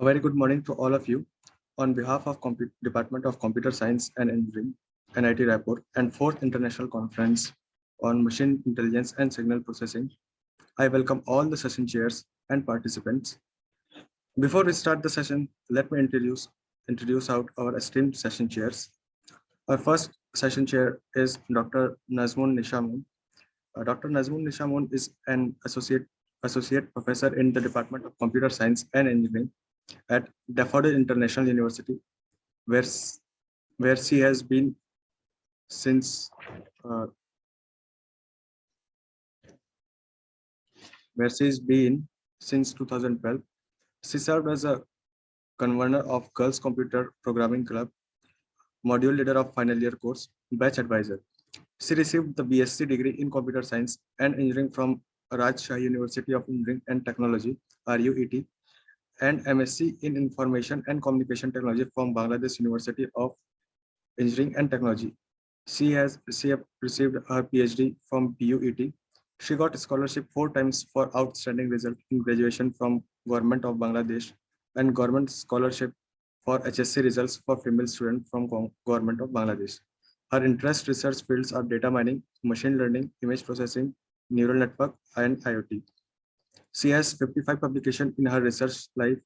A very good morning to all of you. On behalf of Department of Computer Science and Engineering, NIT Raipur, and 4th International Conference on Machine Intelligence and Signal Processing, I welcome all the session chairs and participants. Before we start the session, let me introduce out our esteemed session chairs. Our first session chair is Dr. Nazmun Nishamun. Dr. Nazmun Nishamun is an associate professor in the Department of Computer Science and Engineering at Daffodil International University, where, where she has been since uh, where she has been since 2012. She served as a convener of Girls Computer Programming Club, module leader of final year course, batch advisor. She received the BSc degree in Computer Science and Engineering from Rajshahi University of Engineering and Technology, RUET, and MSc in Information and Communication Technology from Bangladesh University of Engineering and Technology. She has received her PhD from BUET. She got a scholarship 4 times for outstanding result in graduation from Government of Bangladesh and government scholarship for HSC results for female students from Government of Bangladesh. Her interest research fields are data mining, machine learning, image processing, neural network, and IoT. She has 55 publications in her research life.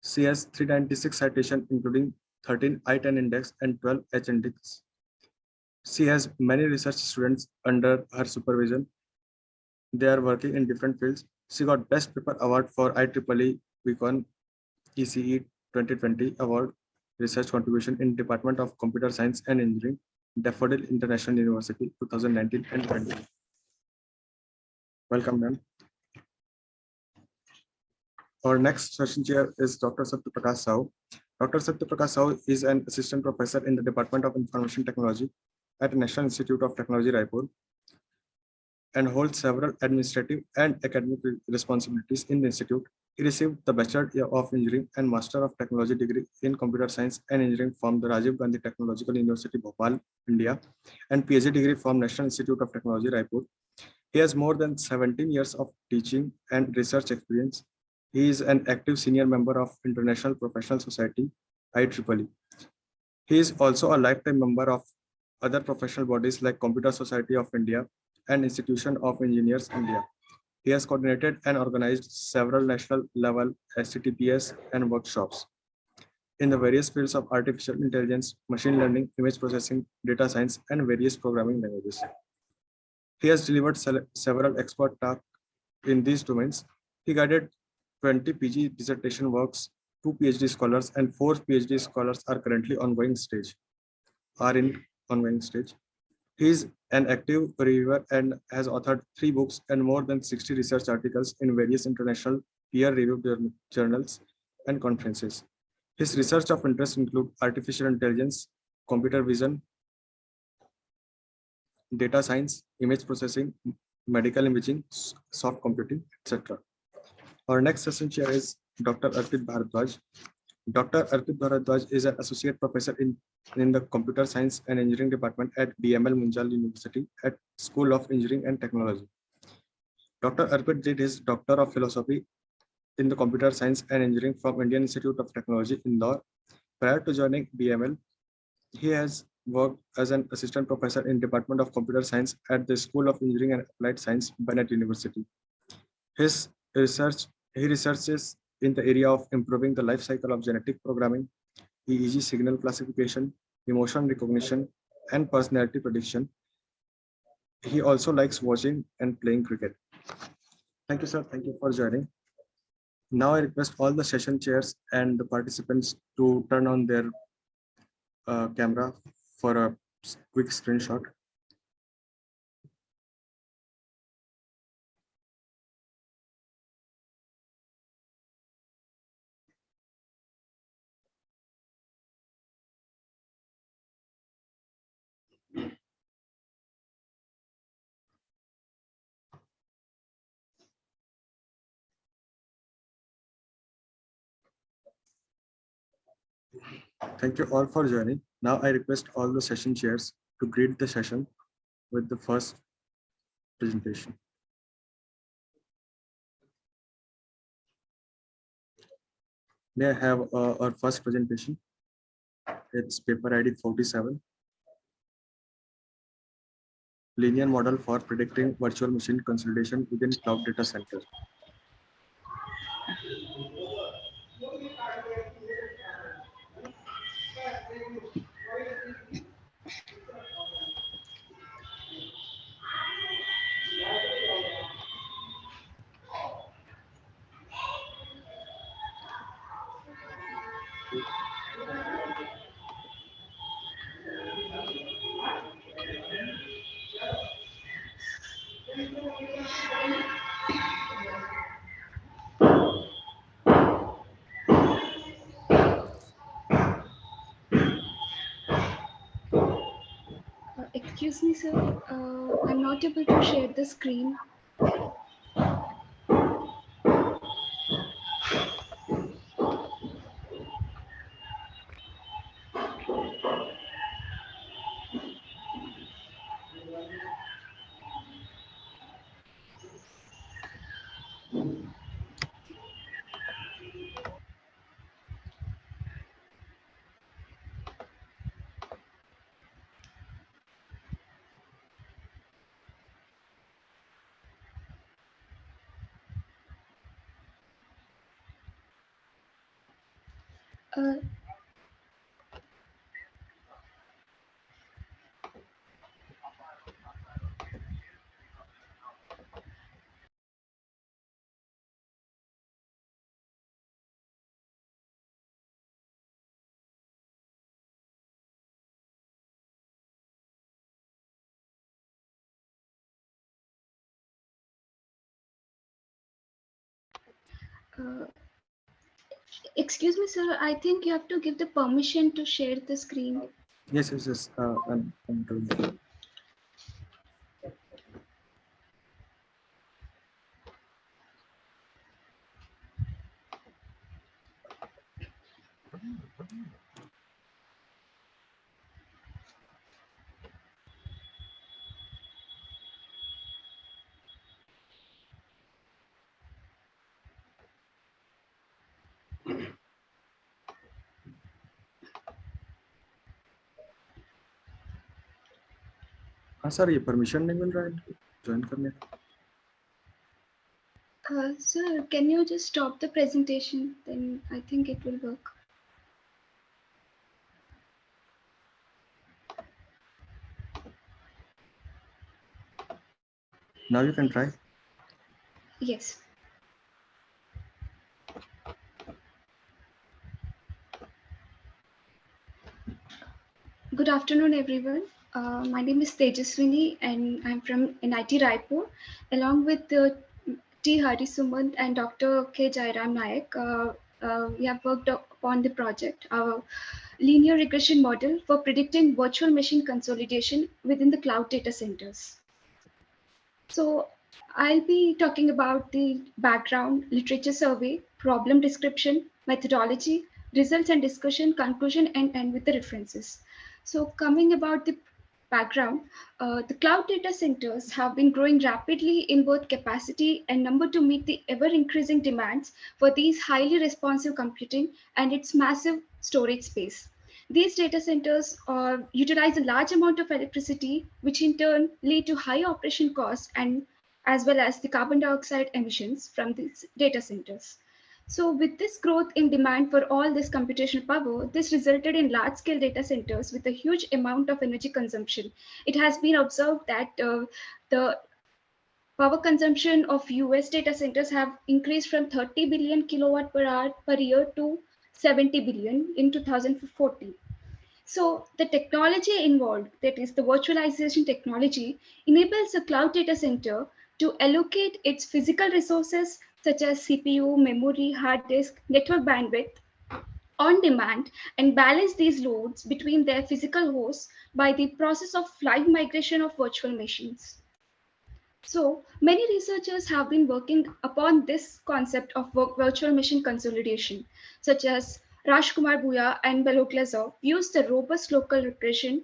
She has 396 citations, including 13 I-10 index and 12 H index. She has many research students under her supervision. They are working in different fields. She got Best Paper Award for IEEE Beacon ECE 2020 Award Research Contribution in Department of Computer Science and Engineering, Daffodil International University, 2019 and 20. Welcome, ma'am. Our next session chair is Dr. Satyaprakash Sahu. Dr. Satyaprakash Sahu is an assistant professor in the Department of Information Technology at National Institute of Technology, Raipur, and holds several administrative and academic responsibilities in the institute. He received the Bachelor of Engineering and Master of Technology degree in Computer Science and Engineering from the Rajiv Gandhi Technological University, Bhopal, India, and PhD degree from National Institute of Technology, Raipur. He has more than 17 years of teaching and research experience. He is an active senior member of International Professional Society, IEEE. He is also a lifetime member of other professional bodies like Computer Society of India and Institution of Engineers India. He has coordinated and organized several national level HTTPS and workshops in the various fields of artificial intelligence, machine learning, image processing, data science, and various programming languages. He has delivered several expert talks in these domains. He guided 20 PG dissertation works, 2 PhD scholars, and 4 PhD scholars are currently in ongoing stage. He is an active reviewer and has authored 3 books and more than 60 research articles in various international peer-reviewed journals and conferences. His research of interest include artificial intelligence, computer vision, data science, image processing, medical imaging, soft computing, etc. Our next session chair is Dr. Arpit Bharadwaj. Dr. Arpit Bharadwaj is an associate professor in the Computer Science and Engineering Department at DML Munjal University at School of Engineering and Technology. Dr. Arpit did his Doctor of Philosophy in the Computer Science and Engineering from Indian Institute of Technology, Indore. Prior to joining DML, he has worked as an assistant professor in Department of Computer Science at the School of Engineering and Applied Science, Bennett University. He researches in the area of improving the life cycle of genetic programming, EEG signal classification, emotion recognition, and personality prediction. He also likes watching and playing cricket. Thank you, sir. Thank you for joining. Now I request all the session chairs and the participants to turn on their camera for a quick screenshot. Thank you all for joining. Now I request all the session chairs to greet the session with the first presentation. May I have our first presentation? It's paper ID 47. Linear model for predicting virtual machine consolidation within cloud data center. Excuse me, sir. I'm not able to share the screen. Uh, uh, Excuse me, sir. I think you have to give the permission to share the screen. Yes. I'm doing it. हाँ sir, ये permission नहीं मिल रहा है join करने का। Sir, can you just stop the presentation? Then I think it will work. Now you can try. Yes. Good afternoon, everyone. My name is Tejaswini, and I'm from NIT Raipur, along with T. Hari Sumant and Dr. K. Jairam Nayak. We have worked upon the project, our linear regression model for predicting virtual machine consolidation within the cloud data centers. So I'll be talking about the background, literature survey, problem description, methodology, results and discussion, conclusion, and end with the references. So coming about the background, the cloud data centers have been growing rapidly in both capacity and number to meet the ever-increasing demands for these highly responsive computing and its massive storage space. These data centers utilize a large amount of electricity, which in turn lead to high operation costs and as well as the carbon dioxide emissions from these data centers. So with this growth in demand for all this computational power, this resulted in large-scale data centers with a huge amount of energy consumption. It has been observed that the power consumption of US data centers have increased from 30 billion kilowatt per hour per year to 70 billion in 2040. So the technology involved, that is the virtualization technology, enables a cloud data center to allocate its physical resources such as CPU, memory, hard disk, network bandwidth on demand and balance these loads between their physical hosts by the process of live migration of virtual machines. So many researchers have been working upon this concept of virtual machine consolidation, such as Rajkumar Bhuya and Beloglazov used the robust local regression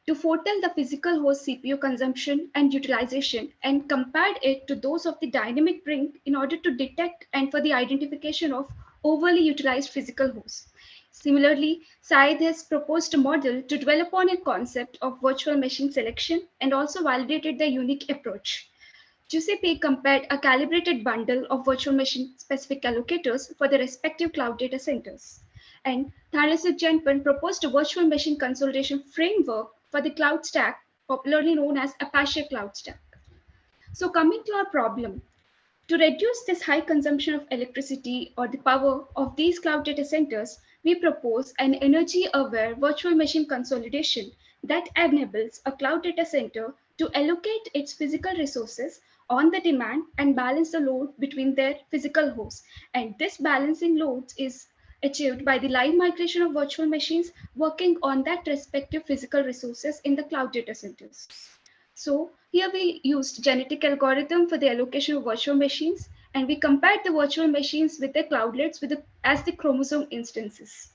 to foretell the physical host CPU consumption and utilization and compared it to those of the dynamic ring in order to detect and for the identification of overly utilized physical hosts. Similarly, Syed has proposed a model to develop on a concept of virtual machine selection and also validated the unique approach. GCP compared a calibrated bundle of virtual machine specific allocators for the respective cloud data centers. And Thanasuk Jenpan proposed a virtual machine consolidation framework for the cloud stack, popularly known as Apache Cloud Stack. So coming to our problem, to reduce this high consumption of electricity or the power of these cloud data centers, we propose an energy-aware virtual machine consolidation that enables a cloud data center to allocate its physical resources on the demand and balance the load between their physical hosts. And this balancing loads is achieved by the live migration of virtual machines working on that respective physical resources in the cloud data centers. So here we used genetic algorithm for the allocation of virtual machines, and we compared the virtual machines with the cloudlets as the chromosome instances.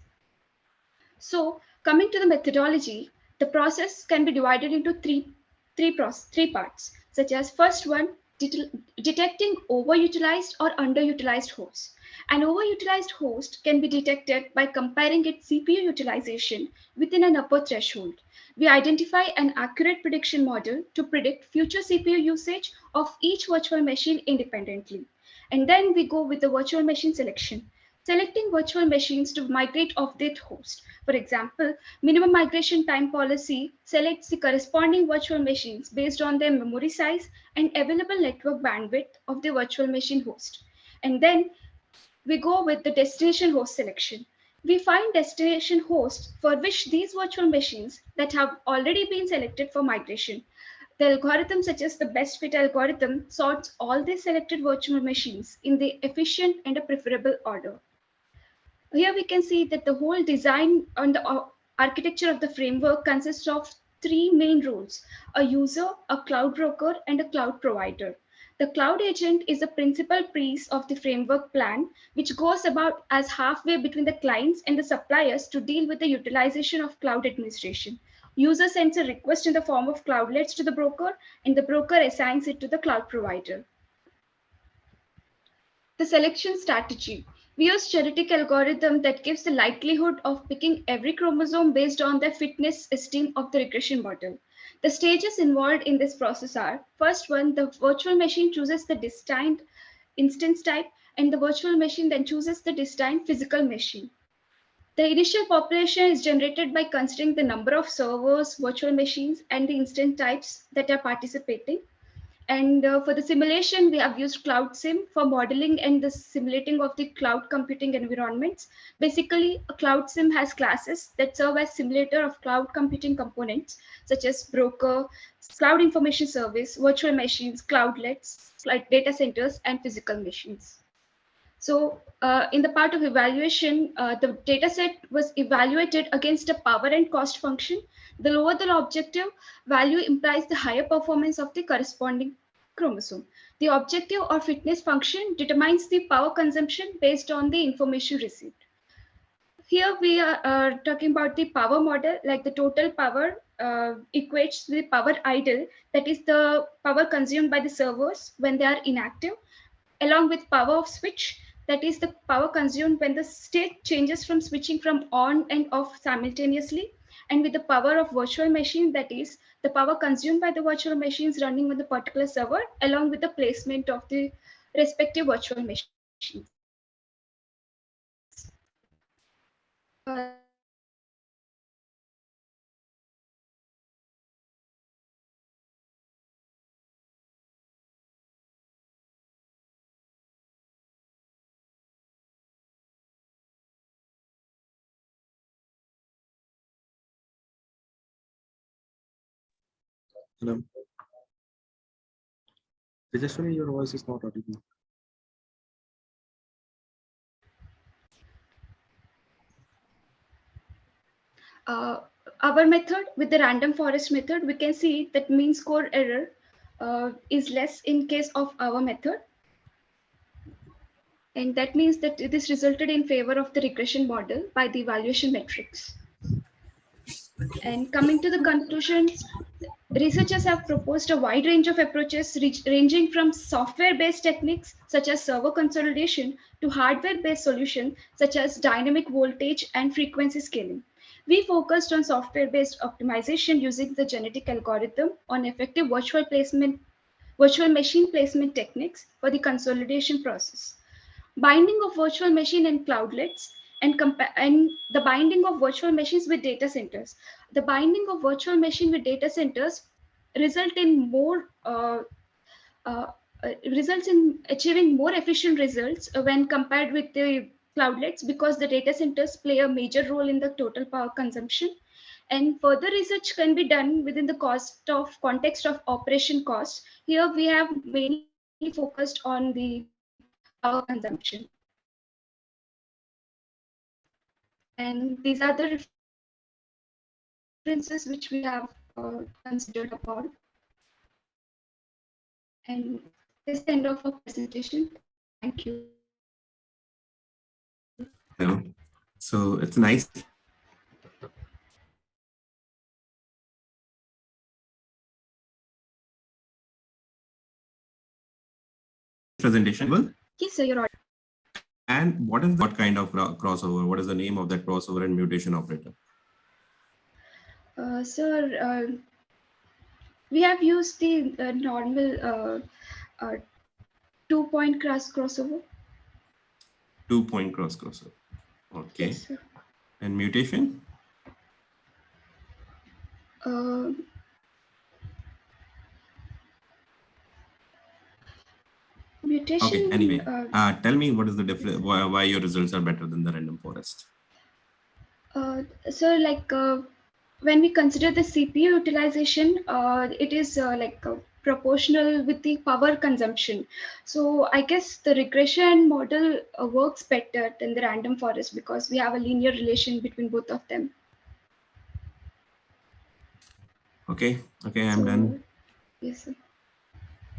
So coming to the methodology, the process can be divided into three parts, such as first one, detecting overutilized or underutilized hosts. An overutilized host can be detected by comparing its CPU utilization within an upper threshold. We identify an accurate prediction model to predict future CPU usage of each virtual machine independently. And then we go with the virtual machine selection, selecting virtual machines to migrate off their host. For example, minimum migration time policy selects the corresponding virtual machines based on their memory size and available network bandwidth of the virtual machine host. And then we go with the destination host selection. We find destination hosts for which these virtual machines that have already been selected for migration. The algorithm suggests the best fit algorithm sorts all the selected virtual machines in the efficient and a preferable order. Here we can see that the whole design and the architecture of the framework consists of three main roles: a user, a cloud broker, and a cloud provider. The cloud agent is the principal piece of the framework plan, which goes about as halfway between the clients and the suppliers to deal with the utilization of cloud administration. User sends a request in the form of cloudlets to the broker, and the broker assigns it to the cloud provider. The selection strategy. We use genetic algorithm that gives the likelihood of picking every chromosome based on the fitness esteem of the regression model. The stages involved in this process are: first one, the virtual machine chooses the destined instance type, and the virtual machine then chooses the destined physical machine. The initial population is generated by considering the number of servers, virtual machines, and the instance types that are participating. And for the simulation, we have used Cloud Sim for modeling and the simulating of the cloud computing environments. Basically, a Cloud Sim has classes that serve as simulator of cloud computing components, such as broker, cloud information service, virtual machines, cloudlets, like data centers, and physical machines. So in the part of evaluation, the data set was evaluated against a power and cost function. The lower the objective value implies the higher performance of the corresponding chromosome. The objective or fitness function determines the power consumption based on the information received. Here we are talking about the power model, like the total power equates to the power idle, that is the power consumed by the servers when they are inactive, along with power of switch, that is the power consumed when the state changes from switching from on and off simultaneously, and with the power of virtual machine, that is the power consumed by the virtual machines running on the particular server, along with the placement of the respective virtual machines. Hello. Tejaswini, your voice is not audible. Our method with the random forest method, we can see that mean score error is less in case of our method. And that means that this resulted in favor of the regression model by the evaluation metrics. And coming to the conclusions, researchers have proposed a wide range of approaches ranging from software-based techniques such as server consolidation to hardware-based solutions such as dynamic voltage and frequency scaling. We focused on software-based optimization using the genetic algorithm on effective virtual machine placement techniques for the consolidation process. Binding of virtual machine and cloudlets and the binding of virtual machines with data centers. The binding of virtual machine with data centers result in more uh, results in achieving more efficient results when compared with the cloudlets because the data centers play a major role in the total power consumption. And further research can be done within the context of operation cost. Here we have mainly focused on the power consumption. And these are the references which we have considered upon. And this is the end of our presentation. Thank you. Hello. So it's nice presentation. Yes, sir, you're audible. And what kind of crossover? What is the name of that crossover and mutation operator? Sir, we have used the normal 2-point crossover. 2-point crossover. Okay. Yes, sir. And mutation? Mutation. Okay. Anyway, tell me what is the difference? Why your results are better than the random forest? So, like when we consider the CPU utilization, it is proportional with the power consumption. So, I guess the regression model works better than the random forest because we have a linear relation between both of them. Okay. Okay, I'm done. Yes, sir.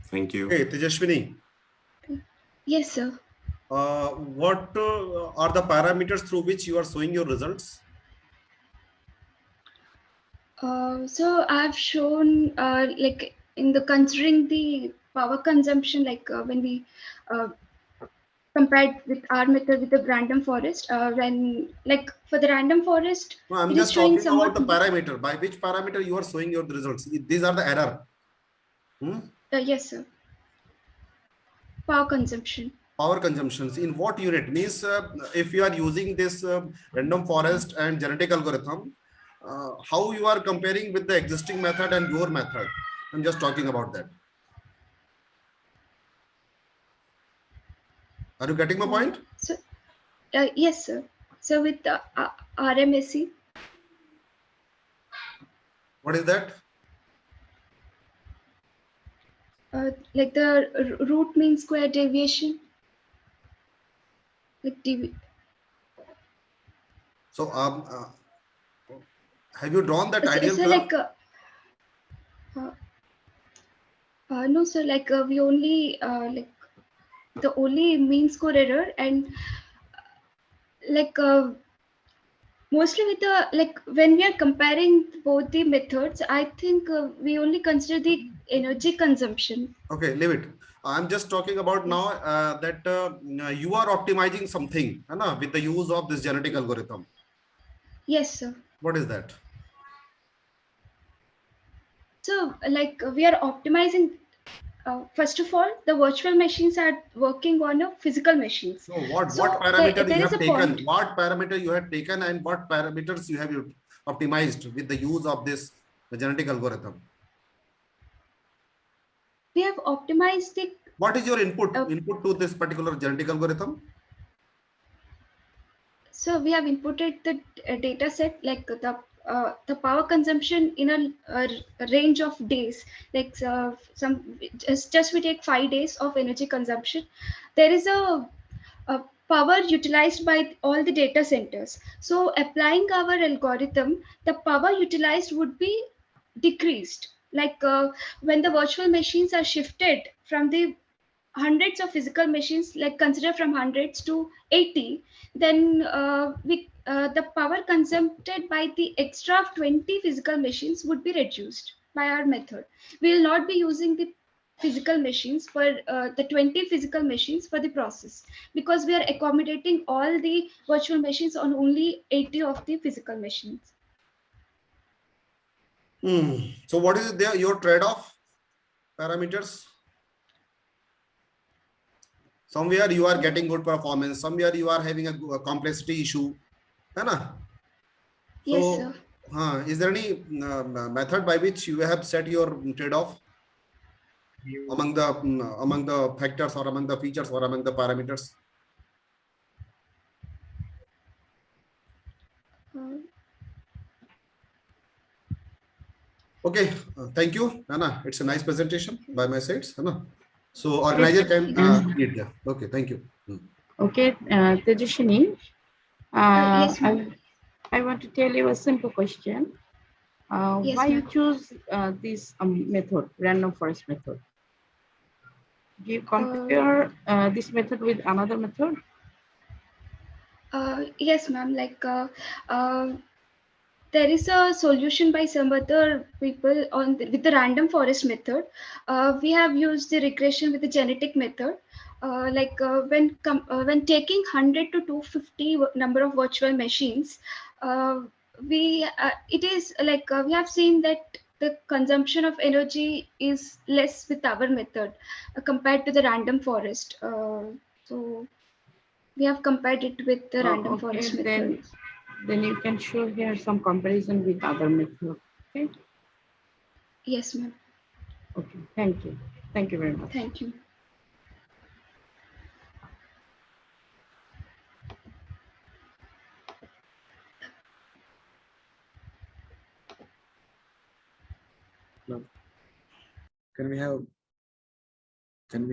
Thank you. Hey, Tejashwini. Yes, sir. What are the parameters through which you are showing your results? So I've shown like in the considering the power consumption, like when we compared with our method with the random forest, when like for the random forest, No, I'm it just is showing talking about somewhat. the parameter. By which parameter you are showing your results? These are the error. Yes, sir. Power consumption. Power consumptions in what unit means if you are using this random forest and genetic algorithm, how you are comparing with the existing method and your method? I'm just talking about that. Are you getting my point? So, yes, sir. So with the RMSE. What is that? Like the root mean square deviation. Like So have you drawn that ideal so curve? Like no, sir. Like we only like the only mean score error and like mostly with the like when we are comparing both the methods, I think we only consider the energy consumption. Okay, leave it. I'm just talking about now that you are optimizing something with the use of this genetic algorithm. Yes, sir. What is that? So like we are optimizing. First of all, the virtual machines are working on a physical machines. So what there parameter you is have a taken? point. What parameter you have taken and what parameters you have optimized with the use of this genetic algorithm? We have optimized the. What is your input to this particular genetic algorithm? So we have inputted the data set like the power consumption in a range of days. Like some just we take 5 days of energy consumption. There is a power utilized by all the data centers. So applying our algorithm, the power utilized would be decreased. Like when the virtual machines are shifted from the hundreds of physical machines, like consider from hundreds to 80, then the power consumed by the extra of 20 physical machines would be reduced by our method. We will not be using the physical machines for the 20 physical machines for the process, because we are accommodating all the virtual machines on only 80 of the physical machines. So what is there your trade-off parameters? Somewhere you are getting good performance, somewhere you are having a complexity issue, है ना? Yes, So, sir. is there any method by which you have set your trade-off among the factors or among the features or among the parameters? Okay, thank you, Anna. It's a nice presentation by my sides, Anna. So organizer can lead there. Okay, thank you. Okay, Tejashini, Yes, ma'am. I want to tell you a simple question. Yes, Why you ma'am. choose this method, random forest method? Do you compare this method with another method? Yes, ma'am. There is a solution by some other people with the random forest method. We have used the regression with the genetic method. When taking 100 to 250 number of virtual machines, we have seen that the consumption of energy is less with our method compared to the random forest. So we have compared it with the random Okay, forest method. then you can show here some comparison with other method. Okay. Yes, ma'am. Okay. Thank you. Thank you very much. Thank you. Now, can we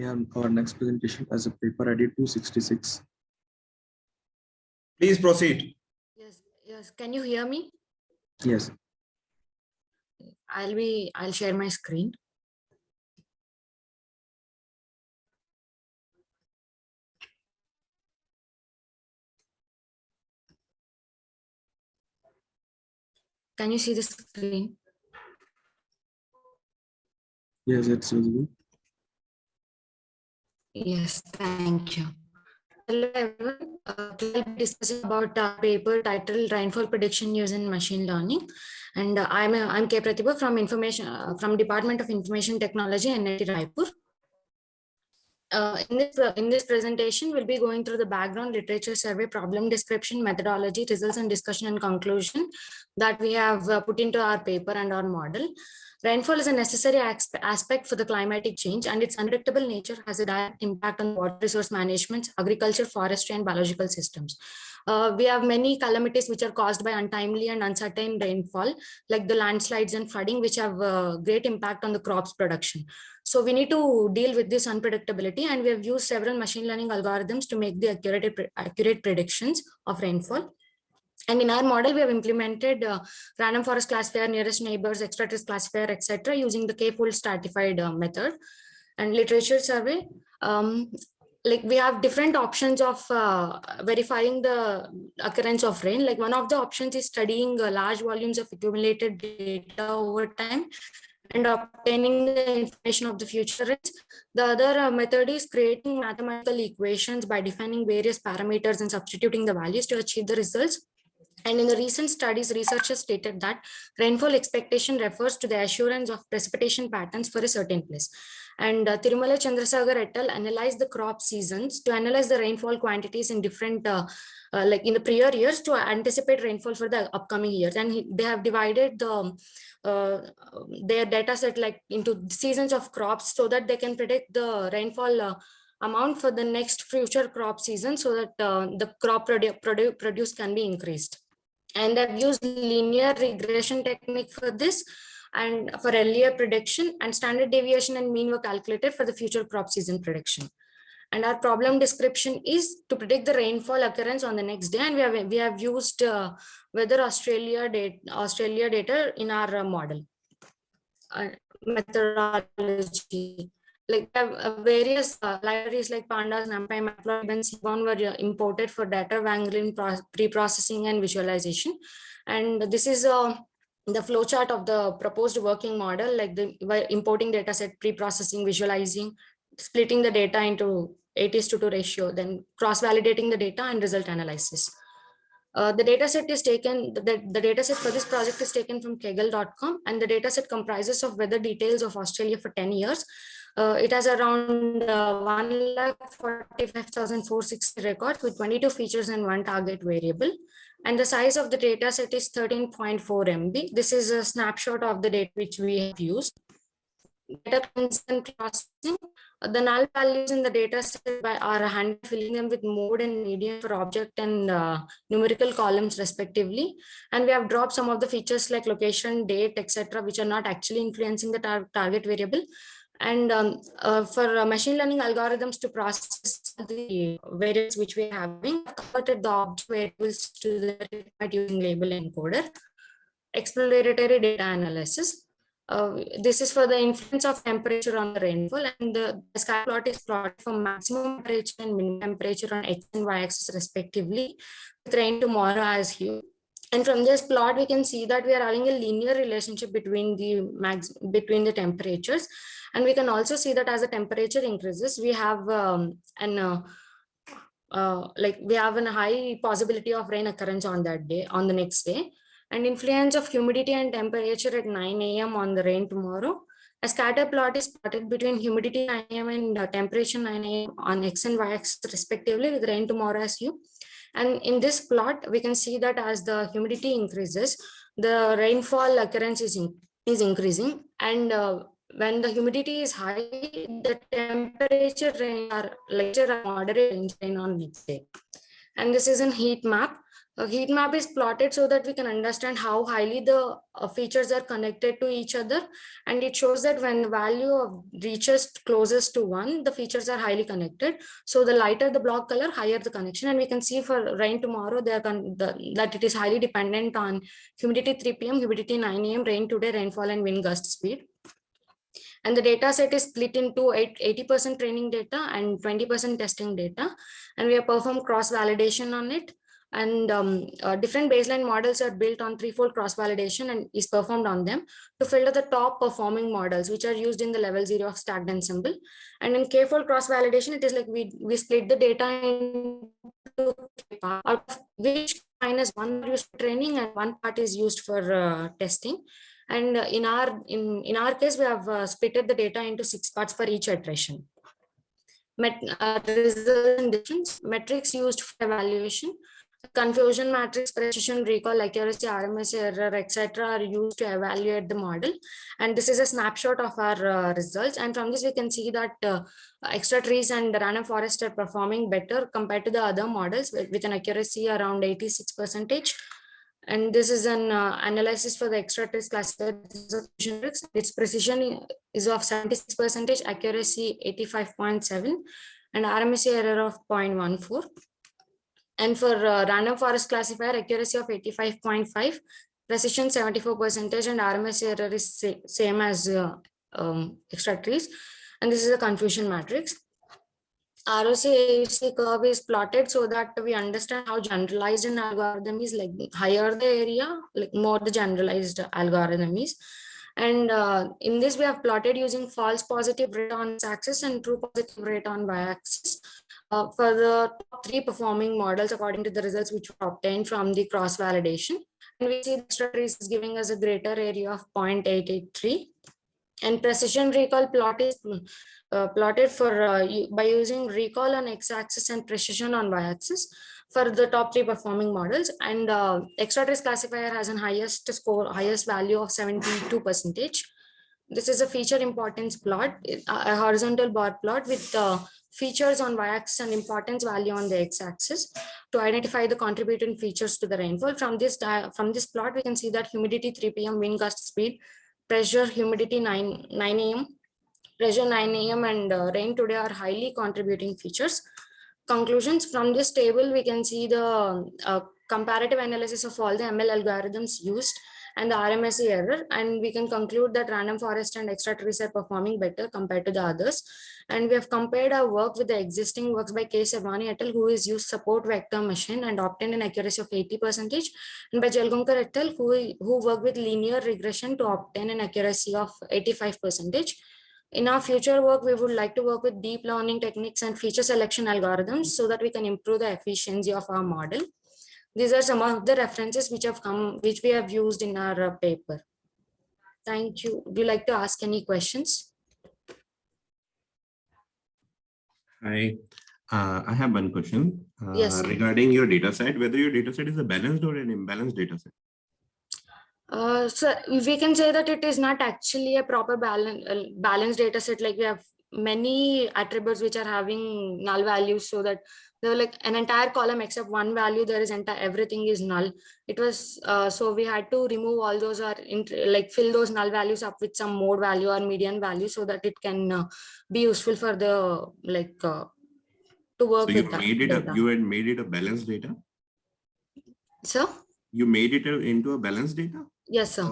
have our next presentation as a paper ID 266? Please proceed. Yes. Can you hear me? Yes. I'll share my screen. Can you see the screen? Yes, it's visible. Yes, thank you. Hello everyone. Today I'll be discussing about a paper titled Rainfall Prediction Using Machine Learning, and I'm K. Pratibha from Department of Information Technology, NIT Raipur. In this presentation, we'll be going through the background, literature survey, problem description, methodology, results and discussion and conclusion that we have put into our paper and our model. Rainfall is a necessary aspect for the climatic change, and its unpredictable nature has a direct impact on water resource management, agriculture, forestry, and biological systems. We have many calamities which are caused by untimely and uncertain rainfall, like the landslides and flooding, which have great impact on the crops production. So we need to deal with this unpredictability, and we have used several machine learning algorithms to make the accurate predictions of rainfall. And in our model, we have implemented random forest classifier, nearest neighbors, extra-terrestrial classifier, etc., using the k-fold stratified method. And literature survey, like we have different options of verifying the occurrence of rain. Like one of the options is studying large volumes of accumulated data over time and obtaining the information of the future rains. The other method is creating mathematical equations by defining various parameters and substituting the values to achieve the results. And in the recent studies, researchers stated that rainfall expectation refers to the assurance of precipitation patterns for a certain place. And Tirumala Chandrasagar et al. Analyzed the crop seasons to analyze the rainfall quantities in different, like in the prior years, to anticipate rainfall for the upcoming years. And they have divided their data set like into seasons of crops so that they can predict the rainfall amount for the next future crop season, so that the crop produce can be increased. And I've used linear regression technique for this, and for earlier prediction, and standard deviation and mean were calculated for the future crop season prediction. And our problem description is to predict the rainfall occurrence on the next day, and we have used weather Australia data in our model methodology. like various libraries like pandas, numpy, matplotlib, and seaborn were imported for data wrangling, pre-processing, and visualization. And this is the flowchart of the proposed working model, like by importing data set, pre-processing, visualizing, splitting the data into 8:2 ratio, then cross-validating the data and result analysis. The data set is taken, the data set for this project is taken from kaggle.com, and the data set comprises of weather details of Australia for 10 years. It has around 1,45,460 records with 22 features and 1 target variable. And the size of the data set is 13.4 MB. This is a snapshot of the data which we have used. Data cleansing and processing. The null values in the data set are hand filling them with mode and median for object and numerical columns respectively. And we have dropped some of the features like location, date, etc., which are not actually influencing the target variable. And for machine learning algorithms to process the variables which we are having, converted the object variables to the required using label encoder. Exploratory data analysis. This is for the influence of temperature on the rainfall, and the sky plot is plotted for maximum temperature and minimum temperature on X and Y axis respectively, with rain tomorrow as hue. And from this plot, we can see that we are having a linear relationship between the temperatures. And we can also see that as the temperature increases, we have we have a high possibility of rain occurrence on that day, on the next day. And influence of humidity and temperature at 9 AM on the rain tomorrow. A scatter plot is plotted between humidity 9 AM and temperature 9 AM on X and Y axis respectively, with rain tomorrow as hue. And in this plot, we can see that as the humidity increases, the rainfall occurrence is increasing. And when the humidity is high, the temperature rain are lighter or moderate rain on next day. And this is a heat map. A heat map is plotted so that we can understand how highly the features are connected to each other. And it shows that when the value of reaches closest to 1, the features are highly connected. So the lighter the block color, higher the connection. And we can see for rain tomorrow, that it is highly dependent on humidity 3 PM, humidity 9 AM, rain today, rainfall, and wind gust speed. And the data set is split into 80% training data and 20% testing data. And we have performed cross-validation on it. And different baseline models are built on threefold cross-validation and is performed on them to filter the top performing models, which are used in the level 0 of stacked ensemble. And in k-fold cross-validation, it is like we split the data into parts, out of which -1 are used for training and 1 part is used for testing. And in our case, we have splitted the data into 6 parts for each iteration. Metrics used for evaluation. Confusion matrix, precision, recall, accuracy, RMS error, etc. are used to evaluate the model. And this is a snapshot of our results. And from this, we can see that extra trees and random forest are performing better compared to the other models with an accuracy around 86%. And this is an analysis for the extra trees classified. Its precision is of 76%, accuracy 85.7, and RMS error of 0.14. And for random forest classifier, accuracy of 85.5, precision 74%, and RMS error is same as extra trees. And this is a confusion matrix. ROC curve is plotted so that we understand how generalized an algorithm is. Like higher the area, like more the generalized algorithm is. And in this, we have plotted using false positive rate on x-axis and true positive rate on y-axis. For the top 3 performing models according to the results which were obtained from the cross-validation. And we see the extra trees is giving us a greater area of 0.883. And precision recall plot is plotted for by using recall on x-axis and precision on y-axis for the top 3 performing models. And extra trees classifier has an highest value of 72%. This is a feature importance plot, a horizontal bar plot with features on y-axis and importance value on the x-axis to identify the contributing features to the rainfall. From this plot, we can see that humidity 3 PM, wind gust speed, pressure, humidity 9 AM, pressure 9 AM, and rain today are highly contributing features. Conclusions from this table, we can see the comparative analysis of all the ML algorithms used and the RMSE error. And we can conclude that random forest and extra trees are performing better compared to the others. And we have compared our work with the existing works by K. Savani et al., who is used support vector machine and obtained an accuracy of 80%, and by Jalgaonkar et al., who work with linear regression to obtain an accuracy of 85%. In our future work, we would like to work with deep learning techniques and feature selection algorithms so that we can improve the efficiency of our model. These are some of the references which we have used in our paper. Thank you. Would you like to ask any questions? I have one question Yes. regarding your data set, whether your data set is a balanced or an imbalanced data set. So we can say that it is not actually a proper balanced data set. Like we have many attributes which are having null values, so that there were like an entire column except one value, there is everything is null. It was so we had to remove all those or like fill those null values up with some mode value or median value so that it can be useful for the like to work So you with that made it data. you had made it a balanced data. So You made it into a balanced data. yes, sir.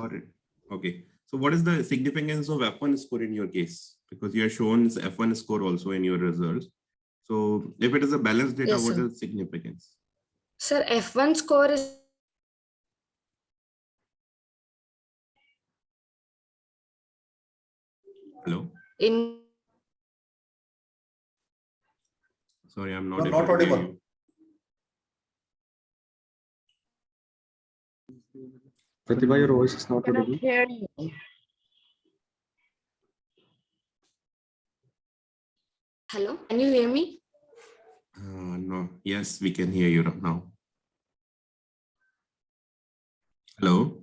Okay. So what is the significance of F1 score in your case? Because you have shown F1 score also in your results. So if it is a balanced data, Yes, what sir. is significance? Sir, F1 score is Hello? in Sorry, I'm not You're able not to hear audible. you. Pratibha, your voice is not Cannot audible. hear you. hello. Can you hear me? No. Yes, we can hear you now. Hello?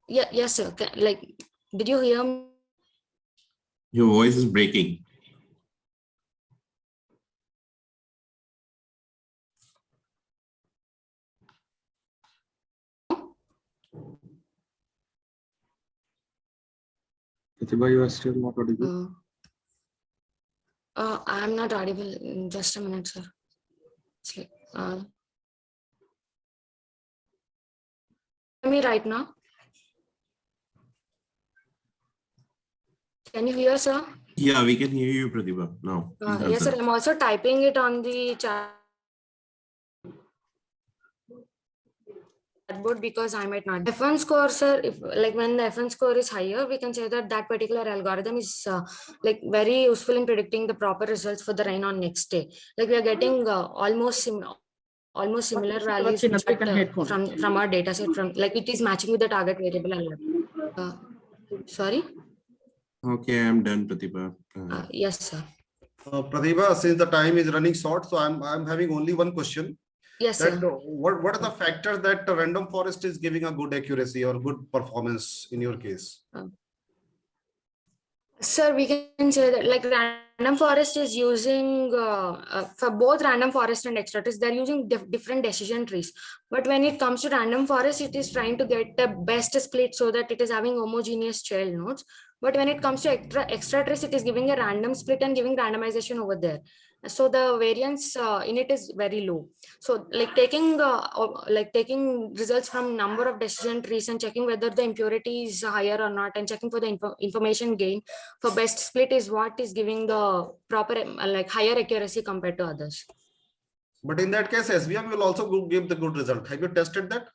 Yeah, yes, sir. Like, did you hear me? Your voice is breaking. Pratibha, you are still not audible. I'm not audible. Just a minute, sir. It's like, hear me right now? Can you hear, sir? Yeah, we can hear you, Pratibha. Now. Please Yes, sir. answer. I'm also typing it on the chatbot because I might not. F1 score, sir, if like when the F1 score is higher, we can say that that particular algorithm is like very useful in predicting the proper results for the rain on next day. Like we are getting almost similar values which from our data set, from like it is matching with the target variable. Sorry. Okay, I'm done, Pratibha. Yes, sir. Pratibha, since the time is running short, so I'm having only one question. Yes, That sir. what are the factors that a random forest is giving a good accuracy or good performance in your case? Sir, we can say that like random forest is using for both random forest and extra trees, they're using different decision trees. But when it comes to random forest, it is trying to get the best split so that it is having homogeneous child nodes. But when it comes to extra trees, it is giving a random split and giving randomization over there. So the variance in it is very low. So like taking results from number of decision trees and checking whether the impurity is higher or not, and checking for the information gain for best split is what is giving the proper like higher accuracy compared to others. But in that case, SVM will also give the good result. Have you tested that?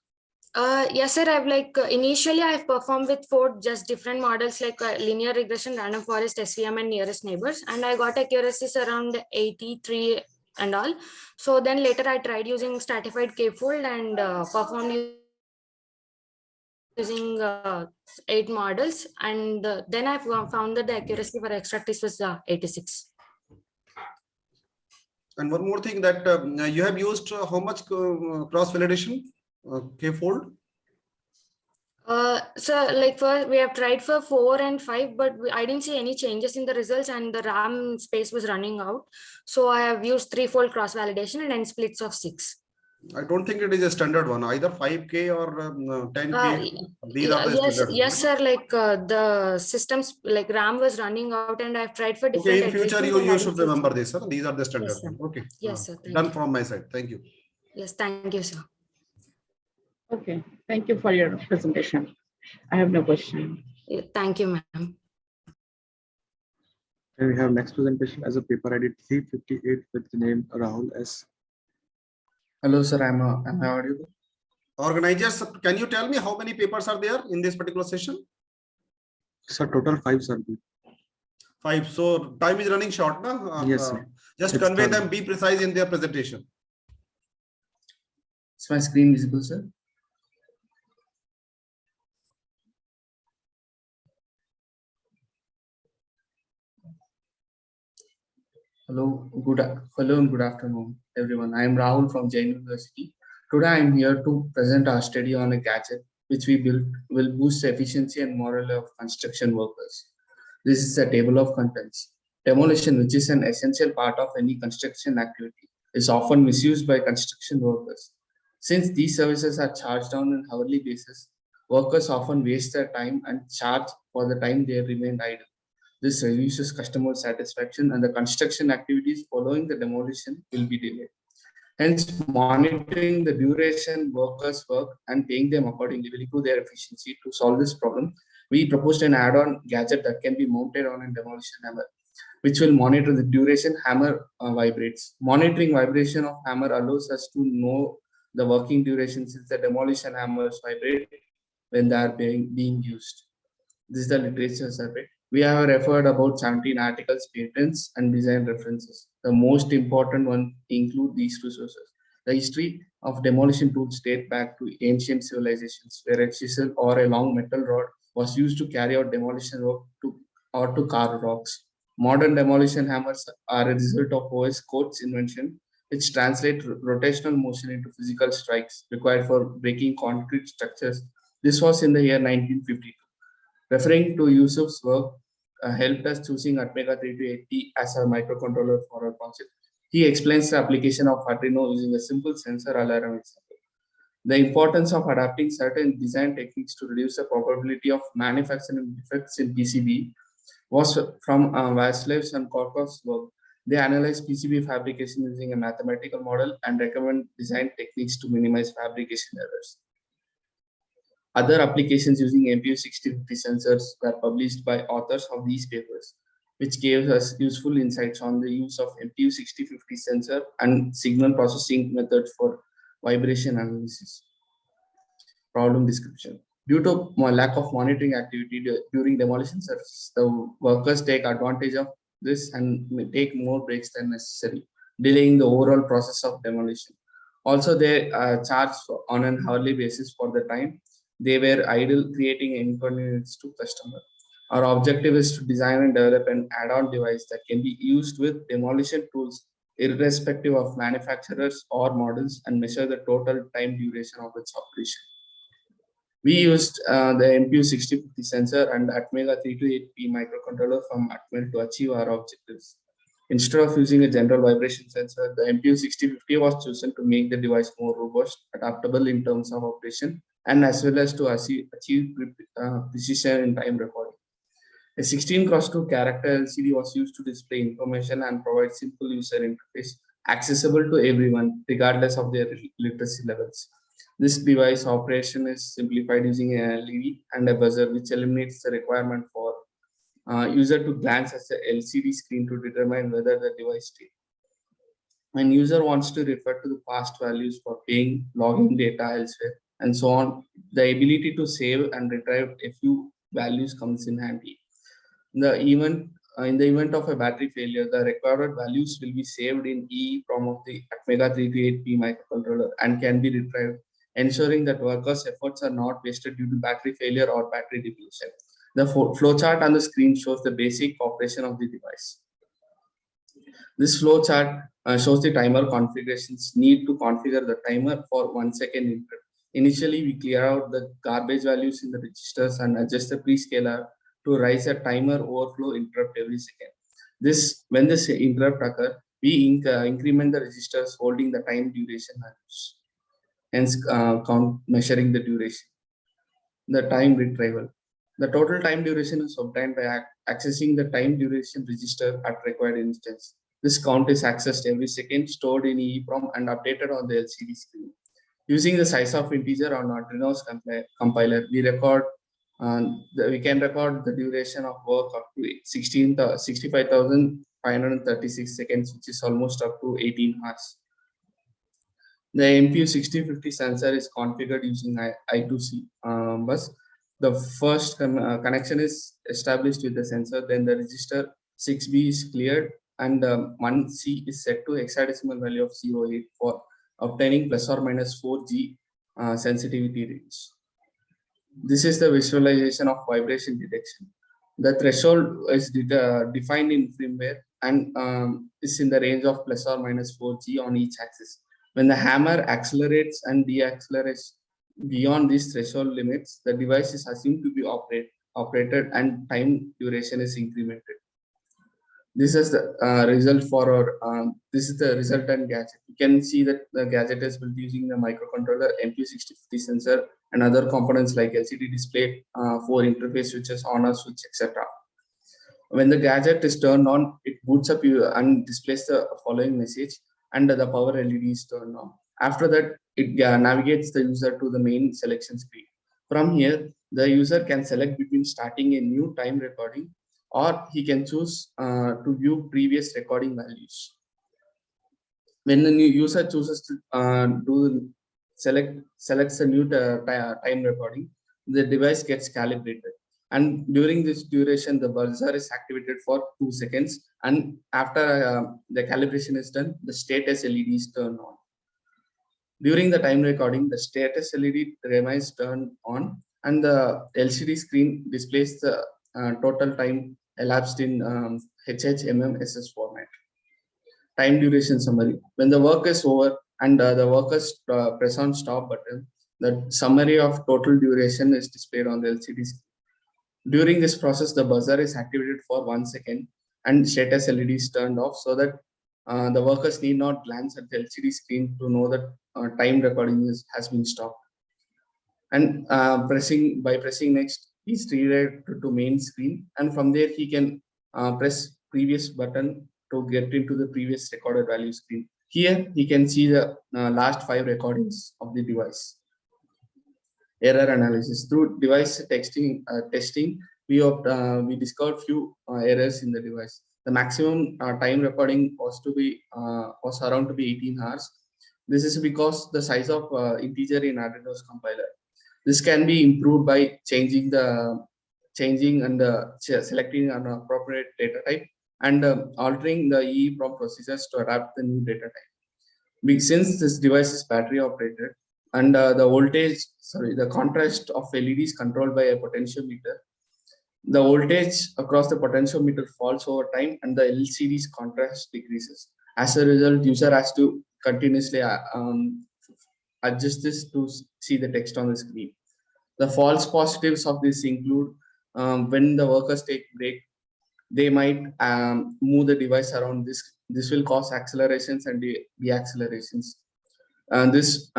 Yes, sir. I've initially I've performed with 4 just different models like linear regression, random forest, SVM, and nearest neighbors, and I got accuracies around 83 and all. So then later I tried using stratified k-fold and performed using 8 models, and then I found that the accuracy for extra trees was 86. And one more thing, that you have used how much cross validation k-fold? So like we have tried for 4 and 5, but I didn't see any changes in the results, and the RAM space was running out. So I have used 3-fold cross validation and then splits of 6. I don't think it is a standard one, either 5K or 10K. These are the standard yes, sir. Like the systems, like RAM was running out, and I've tried for different. Okay, in future you should remember this, sir. These are the standard. Yes, sir. Okay. Yes, sir. Done from my side. Thank you. Yes, thank you, sir. Okay, thank you for your presentation. I have no question. Thank you, ma'am. And we have next presentation as a paper ID 358 with the name Rahul S. Hello, sir. Am I audible? Organizers, can you tell me how many papers are there in this particular session? Sir, total 5, sir. 5. So time is running short, na? Yes, sir. Just It's convey done. them, be precise in their presentation. Is my screen visible, sir? Hello, and good afternoon, everyone. I am Rahul from Jain University. Today, I am here to present our study on a gadget which we built will boost the efficiency and morale of construction workers. This is a table of contents. Demolition, which is an essential part of any construction activity, is often misused by construction workers. Since these services are charged on an hourly basis, workers often waste their time and charge for the time they remain idle. This reduces customer satisfaction and the construction activities following the demolition will be delayed. Hence, monitoring the duration workers work and paying them accordingly will improve their efficiency. To solve this problem, we proposed an add-on gadget that can be mounted on a demolition hammer, which will monitor the duration hammer vibrates. Monitoring vibration of hammer allows us to know the working duration since the demolition hammers vibrate when they are being used. This is the literature survey. We have referred about 17 articles, patents, and design references. The most important one include these two sources. The history of demolition tools date back to ancient civilizations, where a chisel or a long metal rod was used to carry out demolition work or to carve rocks. Modern demolition hammers are a result of O.S. Coates' invention, which translate rotational motion into physical strikes required for breaking concrete structures. This was in the year 1952. Referring to Yusuf's work helped us choosing Atmega 3280 as our microcontroller for our project. He explains the application of Arduino using a simple sensor alarm example. The importance of adapting certain design techniques to reduce the probability of manufacturing defects in PCB was from Vaslev's and Korkov's work. They analyze PCB fabrication using a mathematical model and recommend design techniques to minimize fabrication errors. Other applications using MPU6050 sensors were published by authors of these papers, which gave us useful insights on the use of MPU6050 sensor and signal processing methods for vibration analysis. Problem description. Due to lack of monitoring activity during demolition services, the workers take advantage of this and may take more breaks than necessary, delaying the overall process of demolition. Also, they charge on an hourly basis for the time they were idle, creating inconvenience to customer. Our objective is to design and develop an add-on device that can be used with demolition tools irrespective of manufacturers or models and measure the total time duration of its operation. We used the MPU6050 sensor and Atmega 328P microcontroller from Atmel to achieve our objectives. Instead of using a general vibration sensor, the MPU6050 was chosen to make the device more robust, adaptable in terms of operation, and as well as to achieve precision in time recording. A 16x2 character LCD was used to display information and provide simple user interface accessible to everyone, regardless of their literacy levels. This device operation is simplified using an LED and a buzzer, which eliminates the requirement for user to glance at the LCD screen to determine whether the device state. When user wants to refer to the past values for paying, logging data elsewhere, and so on, the ability to save and retrieve a few values comes in handy. In the event of a battery failure, the recorded values will be saved in EEPROM of the Atmega 328P microcontroller and can be retrieved, ensuring that workers' efforts are not wasted due to battery failure or battery depletion. The flowchart on the screen shows the basic operation of the device. This flowchart shows the timer configurations. Need to configure the timer for 1 second interrupt. Initially, we clear out the garbage values in the registers and adjust the prescaler to raise a timer overflow interrupt every second. When this interrupt occurs, we increment the registers holding the time duration values, hence measuring the duration. The time retrieval. The total time duration is obtained by accessing the time duration register at required instance. This count is accessed every second, stored in EEPROM and updated on the LCD screen. Using the size of integer on Arduino's compiler, we can record the duration of work up to 65,536 seconds, which is almost up to 18 hours. The MPU 6050 sensor is configured using I2C bus. The first connection is established with the sensor, then the register 6B is cleared, and 1C is set to hexadecimal value of 08 for obtaining plus or minus 4G sensitivity range. This is the visualization of vibration detection. The threshold is defined in firmware and is in the range of plus or minus 4G on each axis. When the hammer accelerates and deaccelerates beyond these threshold limits, the device is assumed to be operated and time duration is incremented. This is the result for our, this is the resultant gadget. You can see that the gadget is built using the microcontroller, MPU6050 sensor, and other components like LCD display, 4 interface switches, on-off switch, etc. When the gadget is turned on, it boots up and displays the following message, and the power LED is turned on. After that, it navigates the user to the main selection screen. From here, the user can select between starting a new time recording, or he can choose to view previous recording values. When the new user chooses to selects a new time recording, the device gets calibrated. And during this duration, the buzzer is activated for 2 seconds. And after the calibration is done, the status LED is turned on. During the time recording, the status LED remains turned on, and the LCD screen displays the total time elapsed in HHMMSS format. Time duration summary. When the work is over and the workers press on stop button, the summary of total duration is displayed on the LCD screen. During this process, the buzzer is activated for 1 second and status LED is turned off, so that the workers need not glance at the LCD screen to know that time recording has been stopped. And by pressing next, he's redirected to main screen, and from there he can press previous button to get into the previous recorded value screen. Here he can see the last 5 recordings of the device. Error analysis. Through device testing, we discovered few errors in the device. The maximum time recording was around to be 18 hours. This is because the size of integer in Arduino's compiler. This can be improved by changing and selecting an appropriate data type and altering the EEPROM procedures to adapt the new data type. Since this device is battery operated and the contrast of LEDs controlled by a potentiometer, the voltage across the potentiometer falls over time and the LCD's contrast decreases. As a result, user has to continuously adjust this to see the text on the screen. The false positives of this include when the workers take break, they might move the device around. This will cause accelerations and deaccelerations. This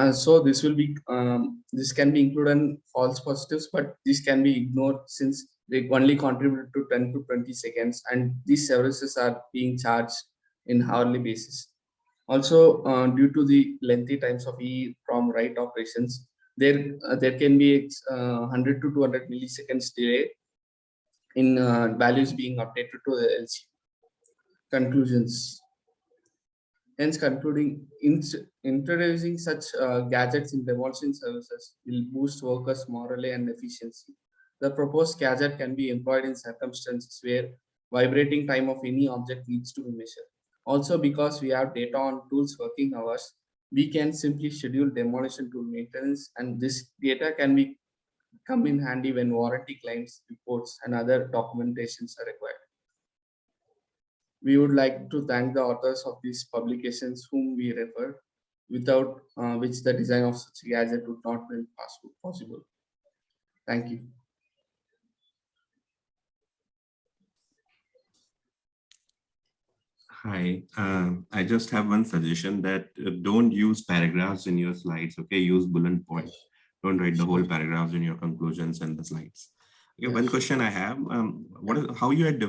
can be included in false positives, but this can be ignored since they only contribute to 10 to 20 seconds, and these services are being charged in hourly basis. Also, due to the lengthy times of EEPROM write operations, there can be 100 to 200 milliseconds delay in values being updated to the LC. Conclusions. Hence, concluding, introducing such gadgets in demolition services will boost workers' morale and efficiency. The proposed gadget can be employed in circumstances where vibrating time of any object needs to be measured. Also, because we have data on tools working hours, we can simply schedule demolition tool maintenance, and this data can come in handy when warranty claims, reports, and other documentations are required. We would like to thank the authors of these publications whom we refer, without which the design of such a gadget would not be possible. Thank you. Hi, I just have one suggestion that don't use paragraphs in your slides, okay? Use bullet points. Don't write the whole paragraphs in your conclusions and the slides. Okay, one question I have, how you had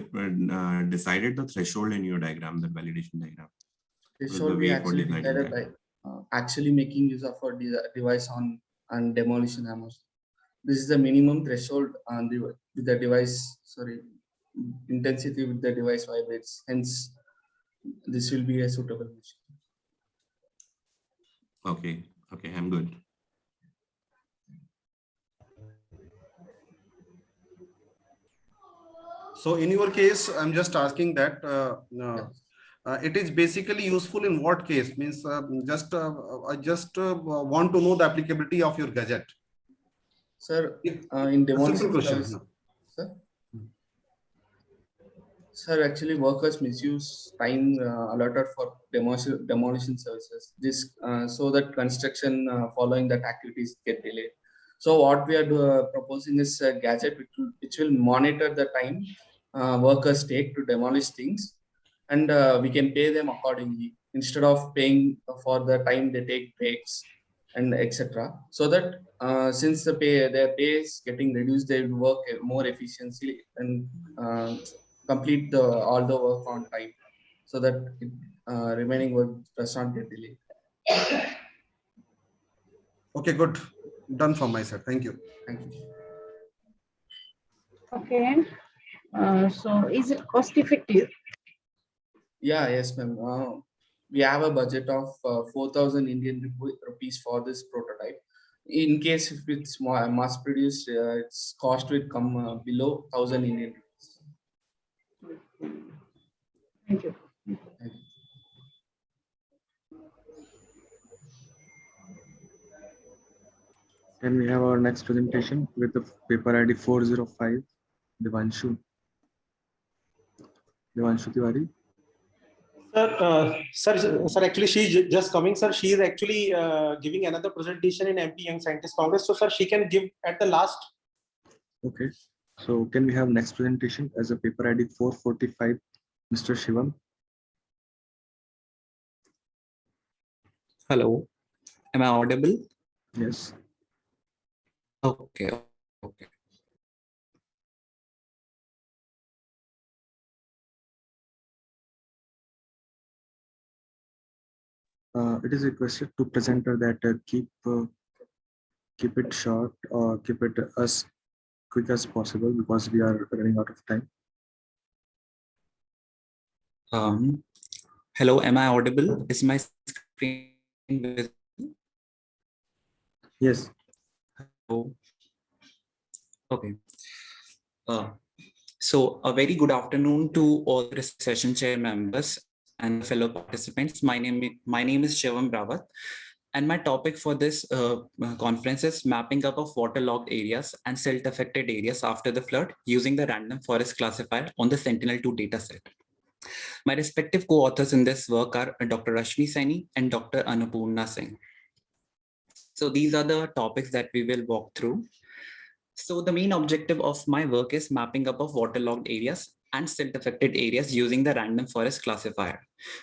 decided the threshold in your diagram, the validation diagram? Threshold we actually decided by actually making use of a device on demolition hammers. This is the minimum threshold on the device, intensity with the device vibrates. Hence, this will be a suitable machine. Okay, okay, I'm good. So in your case, I'm just asking that it is basically useful in what case? Means I just want to know the applicability of your gadget. Sir, in A demolition simple question. service, sir, actually workers misuse time allotted for demolition services. This so that construction following that activities get delayed. So what we are proposing is a gadget which will monitor the time workers take to demolish things, and we can pay them accordingly instead of paying for the time they take breaks and etc. So that since their pay is getting reduced, they will work more efficiently and complete all the work on time, so that remaining work does not get delayed. Okay, good. Done from my side. Thank you. Thank you. Okay. So is it cost effective? Yeah, yes, ma'am. We have a budget of 4,000 Indian rupees for this prototype. In case if it's mass produced, its cost will come below 1,000 Indian rupees. Thank you. Thank you. Can we have our next presentation with the paper ID 405, Devanshu Tiwari? Sir, actually, she's just coming, sir. She is actually giving another presentation in MP Young Scientist Congress. So, sir, she can give at the last. Okay. So can we have next presentation as a paper ID 445, Mr. Shivam? Hello, am I audible? Yes. Okay. It is requested to presenter that keep it short or keep it as quick as possible because we are running out of time. Hello, am I audible? Is my screen visible? Yes. Hello. Okay. So a very good afternoon to all the session chair members and fellow participants. My name is Shivam Rawat, and my topic for this conference is mapping up of waterlogged areas and silt affected areas after the flood using the random forest classifier on the Sentinel-2 dataset. My respective co-authors in this work are Dr. Rashmi Saini and Dr. Annapurna Singh. So these are the topics that we will walk through. So the main objective of my work is mapping up of waterlogged areas and silt affected areas using the random forest classifier.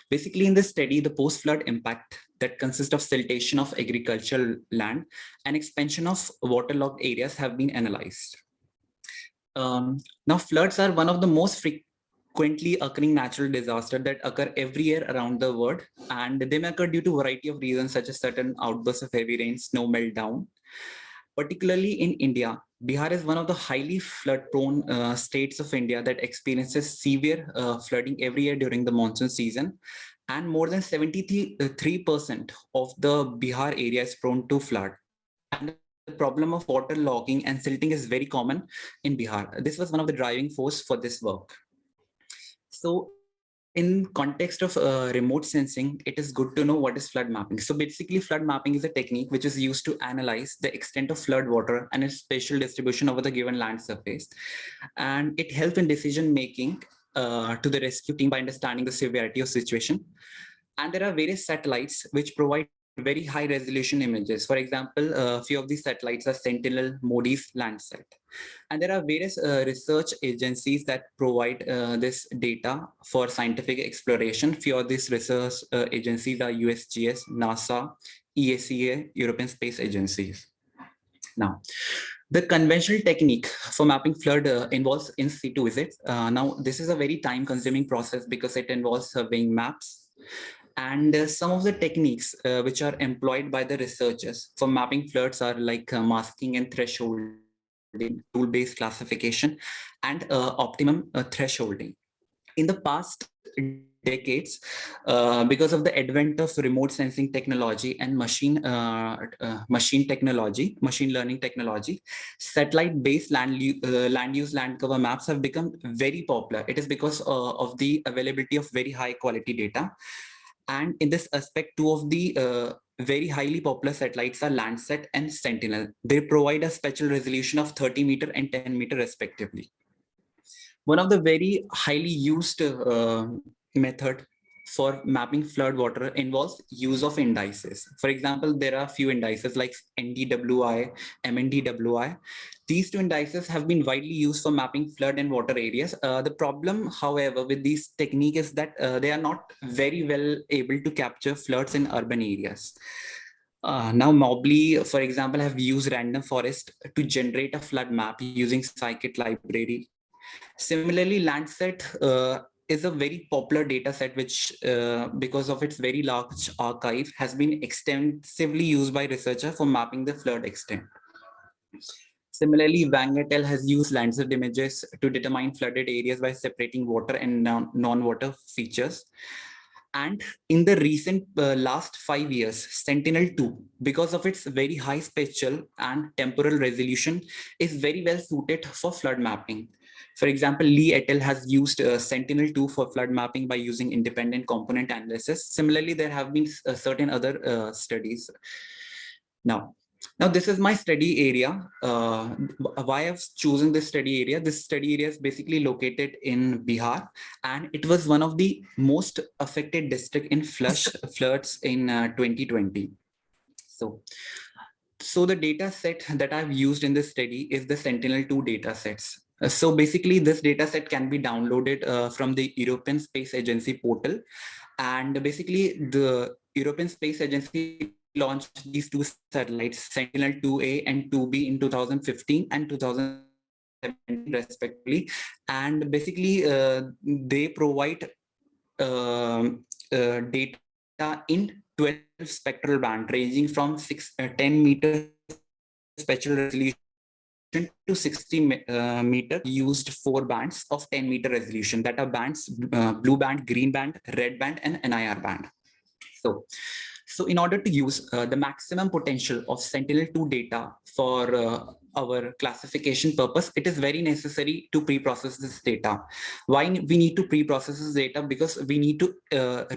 Basically in this study, the post-flood impact that consists of siltation of agricultural land and expansion of waterlogged areas have been analyzed. Now floods are one of the most frequently occurring natural disasters that occur every year around the world, and they may occur due to a variety of reasons such as sudden outbursts of heavy rain, snow meltdown. Particularly in India, Bihar is one of the highly flood-prone states of India that experiences severe flooding every year during the monsoon season, and more than 73% of the Bihar area is prone to flood. And the problem of water logging and silting is very common in Bihar. This was one of the driving force for this work. So in context of remote sensing, it is good to know what is flood mapping. So basically flood mapping is a technique which is used to analyze the extent of flood water and its spatial distribution over the given land surface. And it helps in decision making to the rescue team by understanding the severity of situation. And there are various satellites which provide very high resolution images. For example, a few of these satellites are Sentinel, Modi's Landsat. And there are various research agencies that provide this data for scientific exploration. Few of these research agencies are USGS, NASA, ESA, European Space Agencies. Now, the conventional technique for mapping flood involves in situ visits. Now, this is a very time-consuming process because it involves surveying maps And some of the techniques which are employed by the researchers for mapping floods are like masking and thresholding, tool-based classification, and optimum thresholding. In the past decades, because of the advent of remote sensing technology and machine learning technology, satellite-based land use land cover maps have become very popular. It is because of the availability of very high quality data. And in this aspect, two of the very highly popular satellites are Landsat and Sentinel. They provide a spatial resolution of 30-meter and 10-meter respectively. One of the very highly used method for mapping flood water involves use of indices. For example, there are a few indices like NDWI, MNDWI. These two indices have been widely used for mapping flood and water areas. The problem, however, with these technique is that they are not very well able to capture floods in urban areas. Now, Mobley, for example, have used random forest to generate a flood map using scikit library. Similarly, Landsat is a very popular data set which, because of its very large archive, has been extensively used by researchers for mapping the flood extent. Similarly, Wangatel has used Landsat images to determine flooded areas by separating water and non-water features. And in the recent last 5 years, Sentinel-2, because of its very high spatial and temporal resolution, is very well suited for flood mapping. For example, Lee et al. Has used Sentinel-2 for flood mapping by using independent component analysis. Similarly, there have been certain other studies. Now, this is my study area. Why I've chosen this study area? This study area is basically located in Bihar, and it was one of the most affected district in floods in 2020. So the data set that I've used in this study is the Sentinel-2 data sets. So basically, this data set can be downloaded from the European Space Agency portal. And basically, the European Space Agency launched these two satellites, Sentinel-2A and 2B, in 2015 and 2017, respectively. And basically, they provide data in 12 spectral band, ranging from 10 meter spatial resolution to 60 meter. Used 4 bands of 10 meter resolution, that are bands blue band, green band, red band, and NIR band. So in order to use the maximum potential of Sentinel-2 data for our classification purpose, it is very necessary to pre-process this data. Why we need to pre-process this data? Because we need to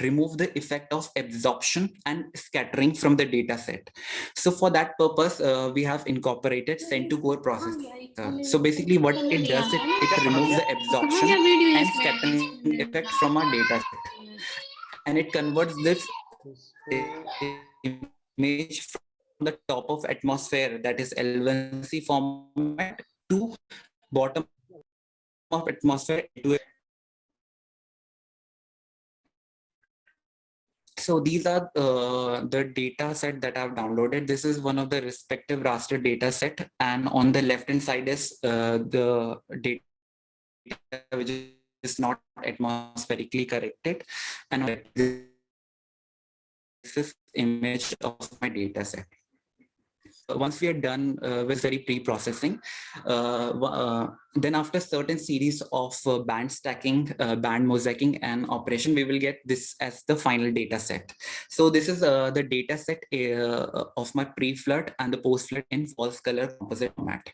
remove the effect of absorption and scattering from the data set. So for that purpose, we have incorporated Send-to-Core process. So basically what it does, it removes the absorption and scattering effect from our data set. And it converts this image from the top of atmosphere, that is L1C format, to bottom of atmosphere to So these are the data set that I've downloaded. This is one of the respective raster data set, and on the left hand side is the data which is not atmospherically corrected, and this is image of my data set. Once we are done with very pre-processing, then after certain series of band stacking, band mosaicing and operation, we will get this as the final data set. So this is the data set of my pre-flood and the post-flood in false color composite format.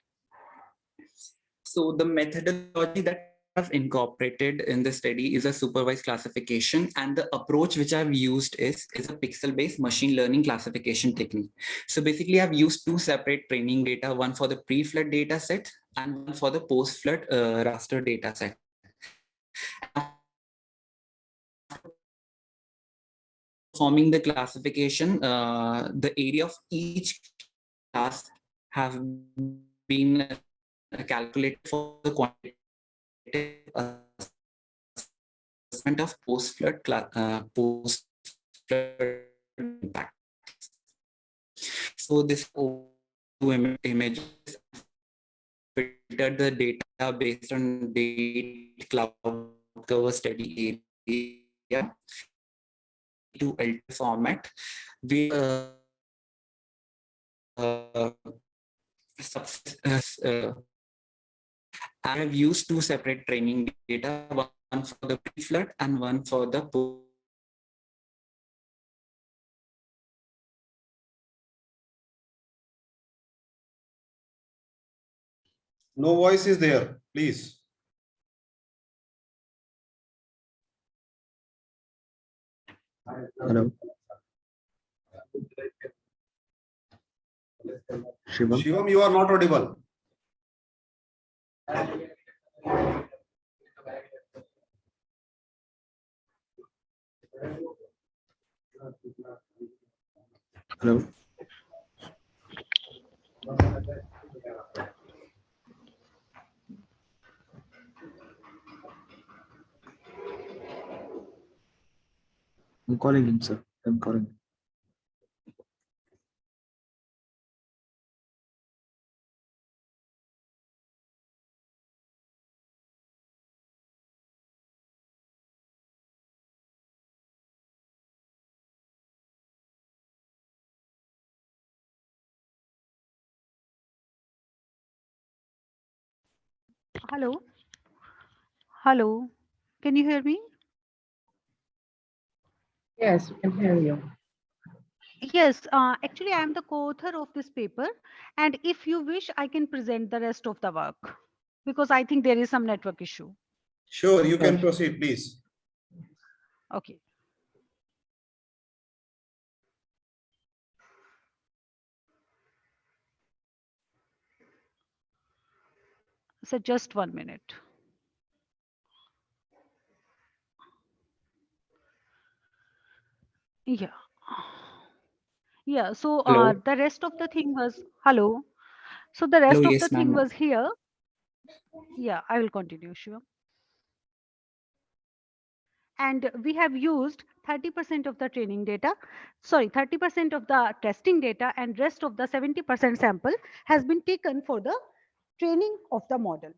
So the methodology that I've incorporated in the study is a supervised classification, and the approach which I've used is a pixel-based machine learning classification technique. So basically, I've used 2 separate training data, one for the pre-flood data set and one for the post-flood raster data set. Performing the classification, the area of each class have been calculated for the quantitative assessment of post-flood impact. So this 2 images filtered the data based on date, cloud cover, study area, to LT format. We I have used two separate training data, one for the pre-flood and one for the post. No voice is there, please. Hello. Shivam. Shivam, you are not audible. Hello. I'm calling him, sir. I'm calling him. Hello. Hello. Can you hear me? Yes, we can hear you. Yes, actually, I am the co-author of this paper. And if you wish, I can present the rest of the work because I think there is some network issue. Sure, you can proceed, please. Okay. So just 1 minute. Yeah. Yeah. So Hello. the rest of the thing was, hello. So the Hello, rest of the yes, thing ma'am. was here. Yeah, I will continue, Shiva. And we have used 30% of the training data, sorry, 30% of the testing data, and rest of the 70% sample has been taken for the training of the model.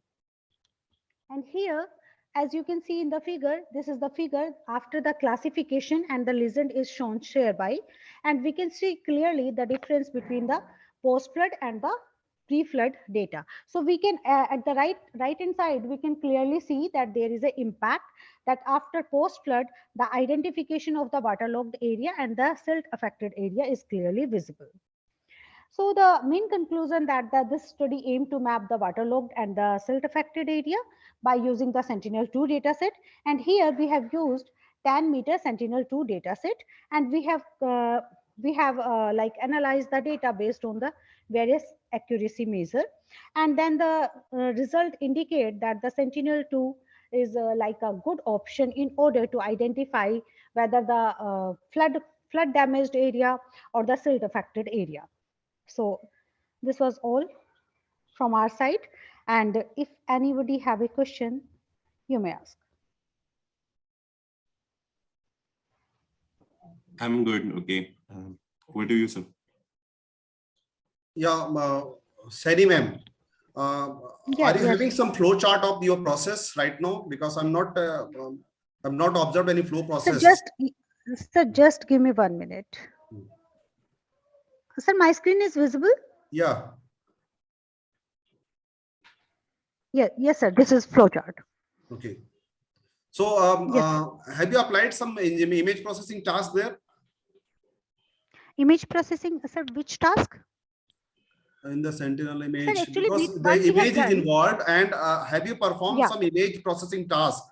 And here, as you can see in the figure, this is the figure after the classification and the legend is shown share by, and we can see clearly the difference between the post-flood and the pre-flood data. So we can, at the right hand side, we can clearly see that there is an impact that after post-flood, the identification of the waterlogged area and the silt affected area is clearly visible. So the main conclusion that this study aimed to map the waterlogged and the silt affected area by using the Sentinel-2 dataset. And here we have used 10-meter Sentinel-2 dataset, and we have like analyzed the data based on the various accuracy measure. And then the result indicate that the Sentinel-2 is like a good option in order to identify whether the flood damaged area or the silt affected area. So this was all from our side. And if anybody have a question, you may ask. I'm good. Okay. Over to you, sir. Yeah, Sari ma'am, are you having some flow chart of your process right now? Because I'm not observed any flow process. Sir, just give me 1 minute. Sir, my screen is visible? Yeah. Yeah, yes, sir. This is flowchart. Okay. So Yes. have you applied some image processing task there? Image processing, sir, which task? In the Sentinel image, Sir, actually, because what the we have image is done, involved, and have you performed yeah. some image processing task?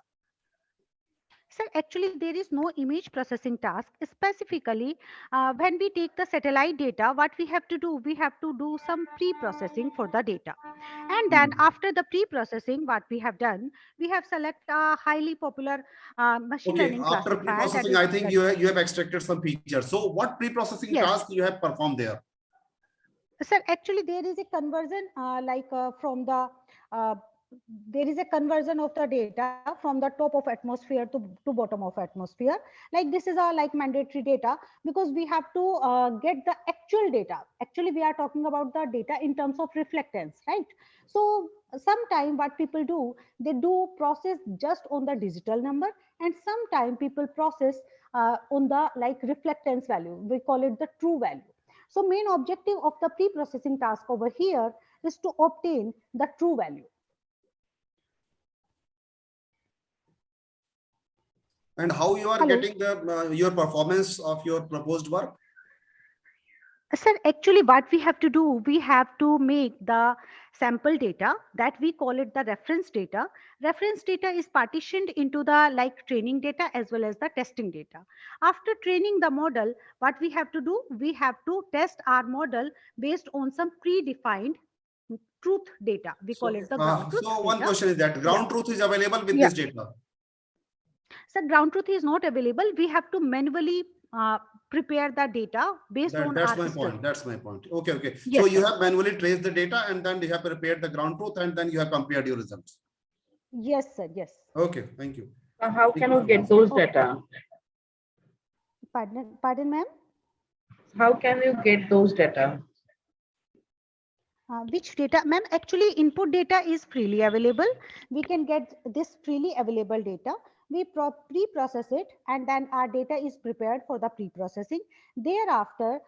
Sir, actually, there is no image processing task. Specifically, when we take the satellite data, what we have to do, we have to do some pre-processing for the data. And then after the pre-processing, what we have done, we have select a highly popular machine Okay, learning after classifier that pre-processing, is I think you have extracted some features. So what pre-processing yes. task you have performed there? Sir, actually, there is a conversion from the there is a conversion of the data from the top of atmosphere to bottom of atmosphere. Like this is our like mandatory data because we have to get the actual data. Actually, we are talking about the data in terms of reflectance, right? So sometime what people do, they do process just on the digital number, and sometime people process on the like reflectance value. We call it the true value. So main objective of the pre-processing task over here is to obtain the true value. And how you are getting the your performance of your proposed work? Sir, actually what we have to do, we have to make the sample data that we call it the reference data. Reference data is partitioned into the like training data as well as the testing data. After training the model, what we have to do, we have to test our model based on some predefined truth data. We call it the ground truth so one data. question is that ground truth is available with Yeah. this data? So ground truth is not available. We have to manually prepare the data based on That's our my history. point. That's my point. Okay, okay. Yes, So you sir. have manually traced the data and then you have prepared the ground truth and then you have compared your results. Yes, sir. Yes. Okay, thank you. How can you get those data? Pardon, ma'am. How can you get those data? Which data, ma'am? Actually, input data is freely available. We can get this freely available data. We pre-process it, and then our data is prepared for the pre-processing. Thereafter,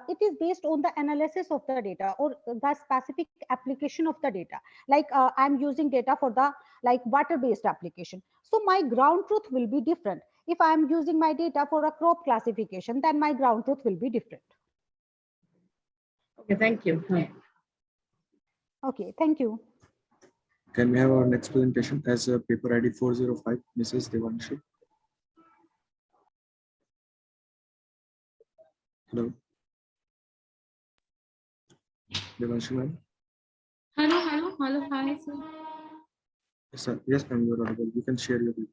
it is based on the analysis of the data or the specific application of the data. Like I'm using data for the like water-based application. So my ground truth will be different. If I'm using my data for a crop classification, then my ground truth will be different. Okay, thank you. Okay, thank you. Can we have our next presentation as paper ID 405, Mrs. Devanshi? Hello. Devanshi, ma'am? Hello, hi, sir. Yes, sir. Yes, ma'am, you're audible. You can share your view.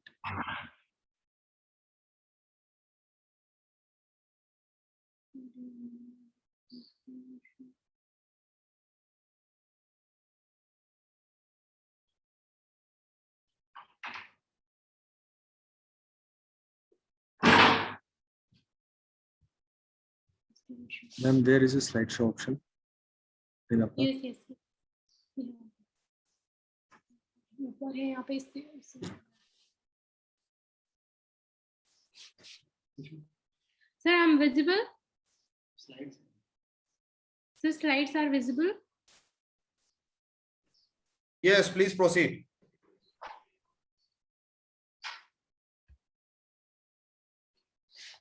Ma'am, there is a slideshow option. Yes, yes. ऊपर है यहाँ पे इससे Sir, I'm visible. Slides. Sir, slides are visible. Yes, please proceed.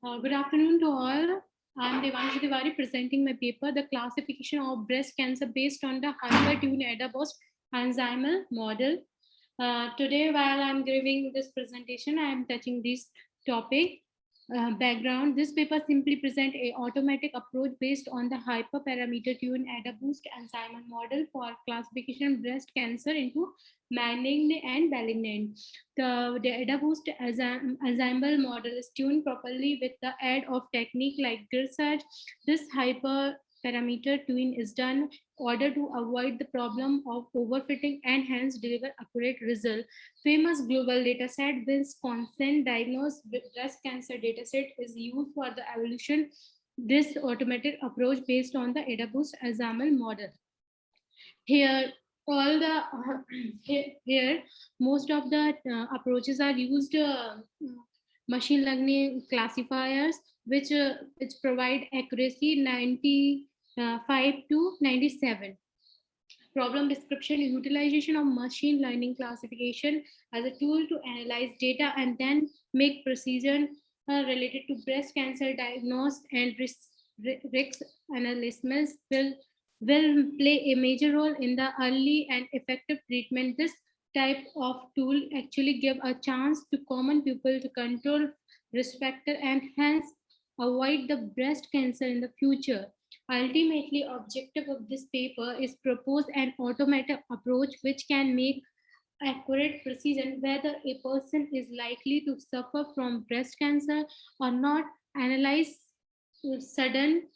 Good afternoon to all. I'm Devanshi Tiwari presenting my paper, The Classification of Breast Cancer Based on the Hypertune Adipose Enzymal Model. Today, while I'm giving this presentation, I am touching this topic. Background, this paper simply present a automatic approach based on the hyperparameter tune adipose enzymal model for classification of breast cancer into malignant and malignant. The adipose enzymal model is tuned properly with the aid of technique like research. This hyperparameter tune is done in order to avoid the problem of overfitting and hence deliver accurate result. Famous global dataset, Wisconsin diagnosed breast cancer dataset, is used for the evolution. This automated approach based on the adipose enzymal model. Here, all the here most of the approaches are used. Machine learning classifiers, which provide accuracy 95 to 97. Problem description, utilization of machine learning classification as a tool to analyze data and then make precision related to breast cancer diagnosis and risk analysis will play a major role in the early and effective treatment. This type of tool actually give a chance to common people to control risk factor and hence avoid the breast cancer in the future. Ultimately, objective of this paper is propose an automated approach which can make accurate precision whether a person is likely to suffer from breast cancer or not, analyze sudden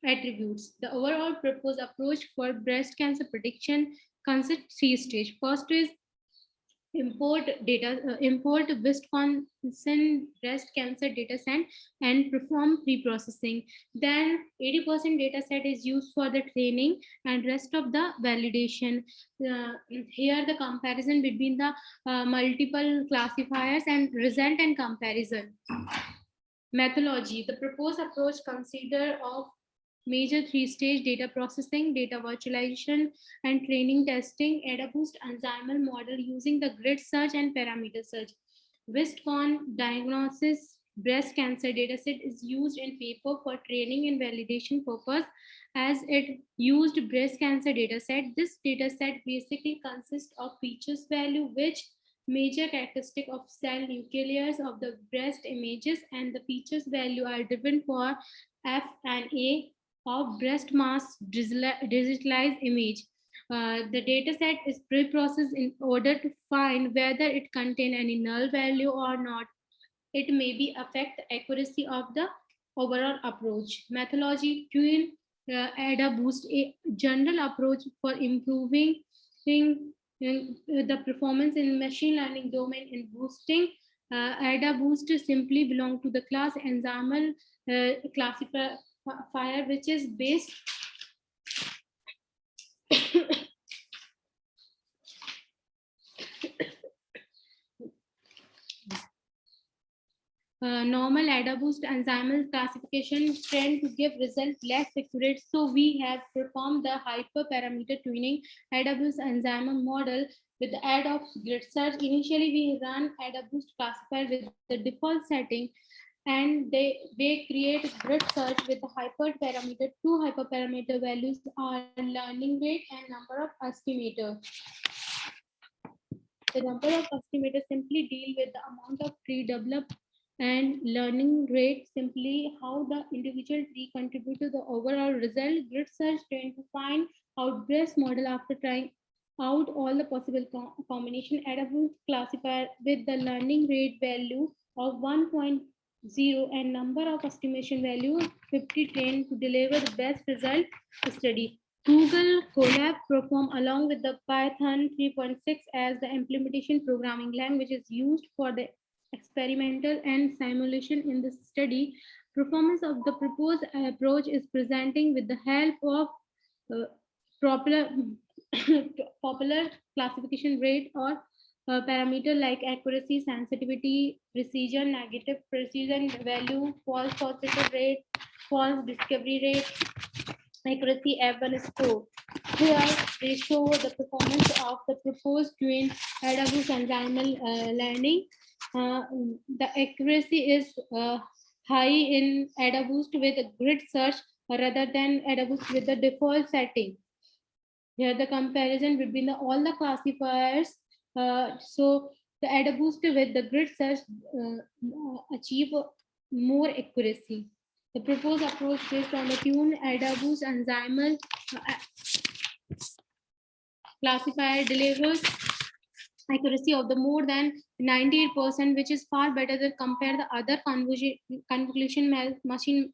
attributes. The overall proposed approach for breast cancer prediction consists 3 stages. First is import Wisconsin breast cancer data set and perform pre-processing. Then 80% data set is used for the training and rest of the validation. Here the comparison between the multiple classifiers and result and comparison. Methodology. The proposed approach consider of major three-stage data processing, data virtualization, and training testing, AdaBoost enzymal model using the grid search and parameter search. Westcon diagnosis breast cancer dataset is used in paper for training and validation purpose as it used breast cancer dataset. This dataset basically consists of features value, which major characteristic of cell nucleus of the breast images, and the features value are driven for F and A of breast mass digitalized image. The data set is pre-processed in order to find whether it contains any null value or not. It may be affect the accuracy of the overall approach. Methodology to AdaBoost, a general approach for improving the performance in machine learning domain in boosting. AdaBoost simply belong to the class enzymal classifier, which is based normal AdaBoost enzymal classification tend to give results less accurate. So we have performed the hyperparameter tuning AdaBoost enzymal model with the aid of grid search. Initially, we run AdaBoost classifier with the default setting, and they create grid search with the hyperparameter. Two hyperparameter values are learning rate and number of estimator. The number of estimators simply deal with the amount of tree developed, and learning rate simply how the individual tree contribute to the overall result. Grid search tend to find out breast model after trying out all the possible combination. AdaBoost classifier with the learning rate value of 1.0 and number of estimation value 50 tend to deliver the best result study. Google Colab perform along with the Python 3.6 as the implementation programming language is used for the experimental and simulation in this study. Performance of the proposed approach is presenting with the help of popular classification rate or parameter like accuracy, sensitivity, precision, negative precision value, false positive rate, false discovery rate, accuracy F1 score. Here they show the performance of the proposed twin AdaBoost enzymal learning. The accuracy is high in AdaBoost with a grid search rather than AdaBoost with the default setting. Here the comparison between all the classifiers. So the AdaBoost with the grid search achieve more accuracy. The proposed approach based on the tuned AdaBoost enzymal classifier delivers accuracy of the more than 98%, which is far better than compare the other convolution machine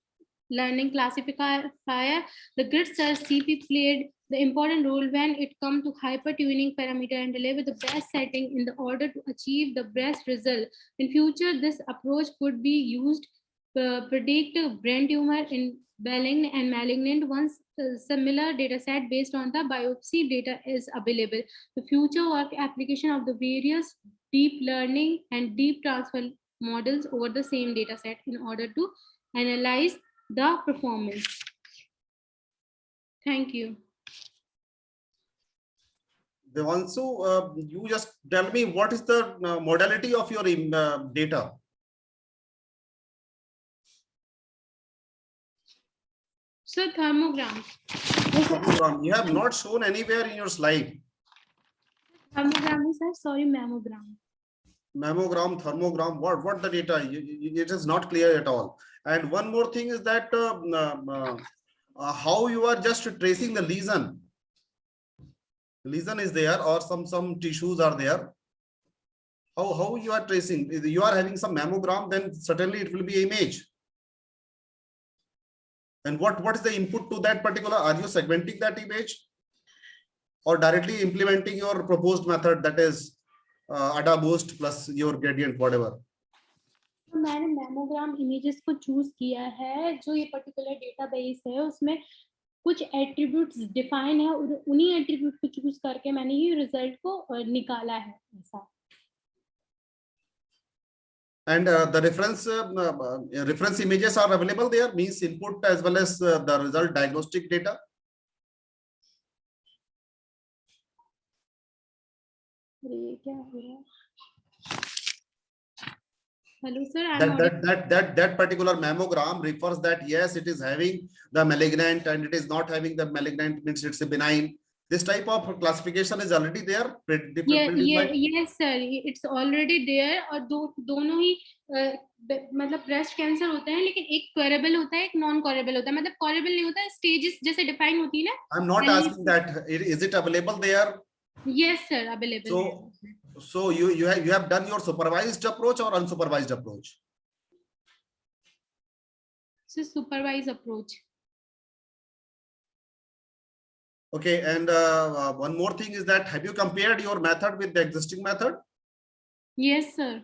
learning classifier. The grid search CP played the important role when it comes to hyper tuning parameter and deliver the best setting in the order to achieve the best result. In future, this approach could be used to predict brain tumor in benign and malignant once similar data set based on the biopsy data is available. The future work application of the various deep learning and deep transfer models over the same data set in order to analyze the performance. Thank you. Devanshu, you just tell me what is the modality of your data? So thermogram. You have not shown anywhere in your slide. Thermogram is sorry, mammogram. Mammogram, thermogram, what the data? It is not clear at all. And one more thing is that how you are just tracing the lesion. Lesion is there or some tissues are there. How you are tracing? If you are having some mammogram, then certainly it will be image. And what is the input to that particular? Are you segmenting that image or directly implementing your proposed method, that is AdaBoost plus your gradient, whatever? तो मैंने mammogram images को choose किया है, जो ये particular database है उसमें कुछ एट्रीब्यूट्स डिफाइन है और उन्हीं एट्रीब्यूट को चूज करके मैंने ये रिजल्ट को निकाला है ऐसा। And the reference images are available there, means input as well as the result diagnostic data. Hello, sir. That particular mammogram refers that yes, it is having the malignant and it is not having the malignant, means it's a benign. This type of classification is already there. Yes, sir. It's already there. और दोनों ही मतलब breast cancer होते हैं, लेकिन एक क्वेरेबल होता है, एक नॉन क्वेरेबल होता है. मतलब क्वेरेबल नहीं होता है, स्टेजेस जैसे डिफाइन होती है ना. I'm not asking that. Is it available there? Yes, sir. Available. So you have done your supervised approach or unsupervised approach? So supervised approach. Okay, and one more thing is that have you compared your method with the existing method? Yes, sir.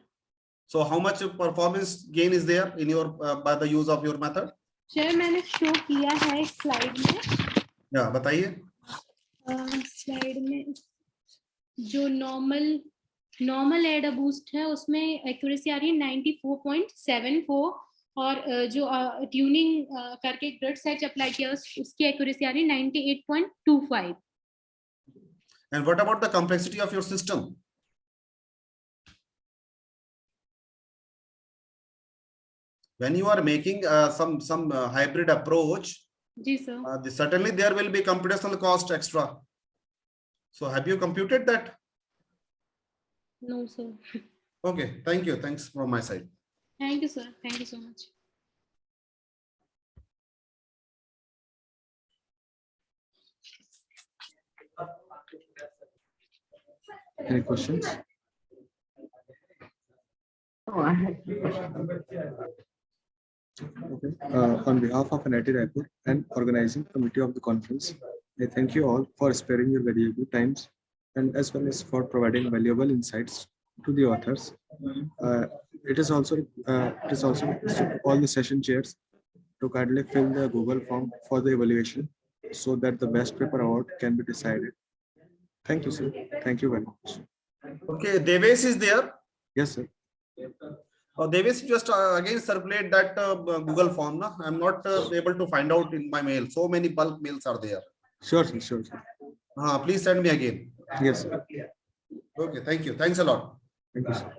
So how much performance gain is there in your by the use of your method? Sir, मैंने show किया है slide में. Yeah, बताइए. Slide में जो normal एडा boost है उसमें एक्यूरेसी आ रही है 94.74 और जो ट्यूनिंग करके ग्रिड सेट अप्लाई किया उसकी एक्यूरेसी आ रही है 98.25. And what about the complexity of your system? When you are making some hybrid approach, ji sir. Certainly there will be computational cost extra. So have you computed that? No, sir. Okay, thank you. Thanks from my side. Thank you, sir. Thank you so much. Any questions? Oh, I had a question. Okay. On behalf of NIT Raipur and organizing committee of the conference, I thank you all for sparing your valuable times and as well as for providing valuable insights to the authors. It is also all the session chairs to kindly fill the Google form for the evaluation so that the best paper award can be decided. Thank you, sir. Thank you very much. Okay, Devesh is there. Yes, sir. Devesh, just again circulate that Google form. Na? I'm not able to find out in my mail. So many bulk mails are there. Sure, sir. Sure, sir. Please send me again. Yes, sir. Okay, thank you. Thanks a lot. Thank you, sir.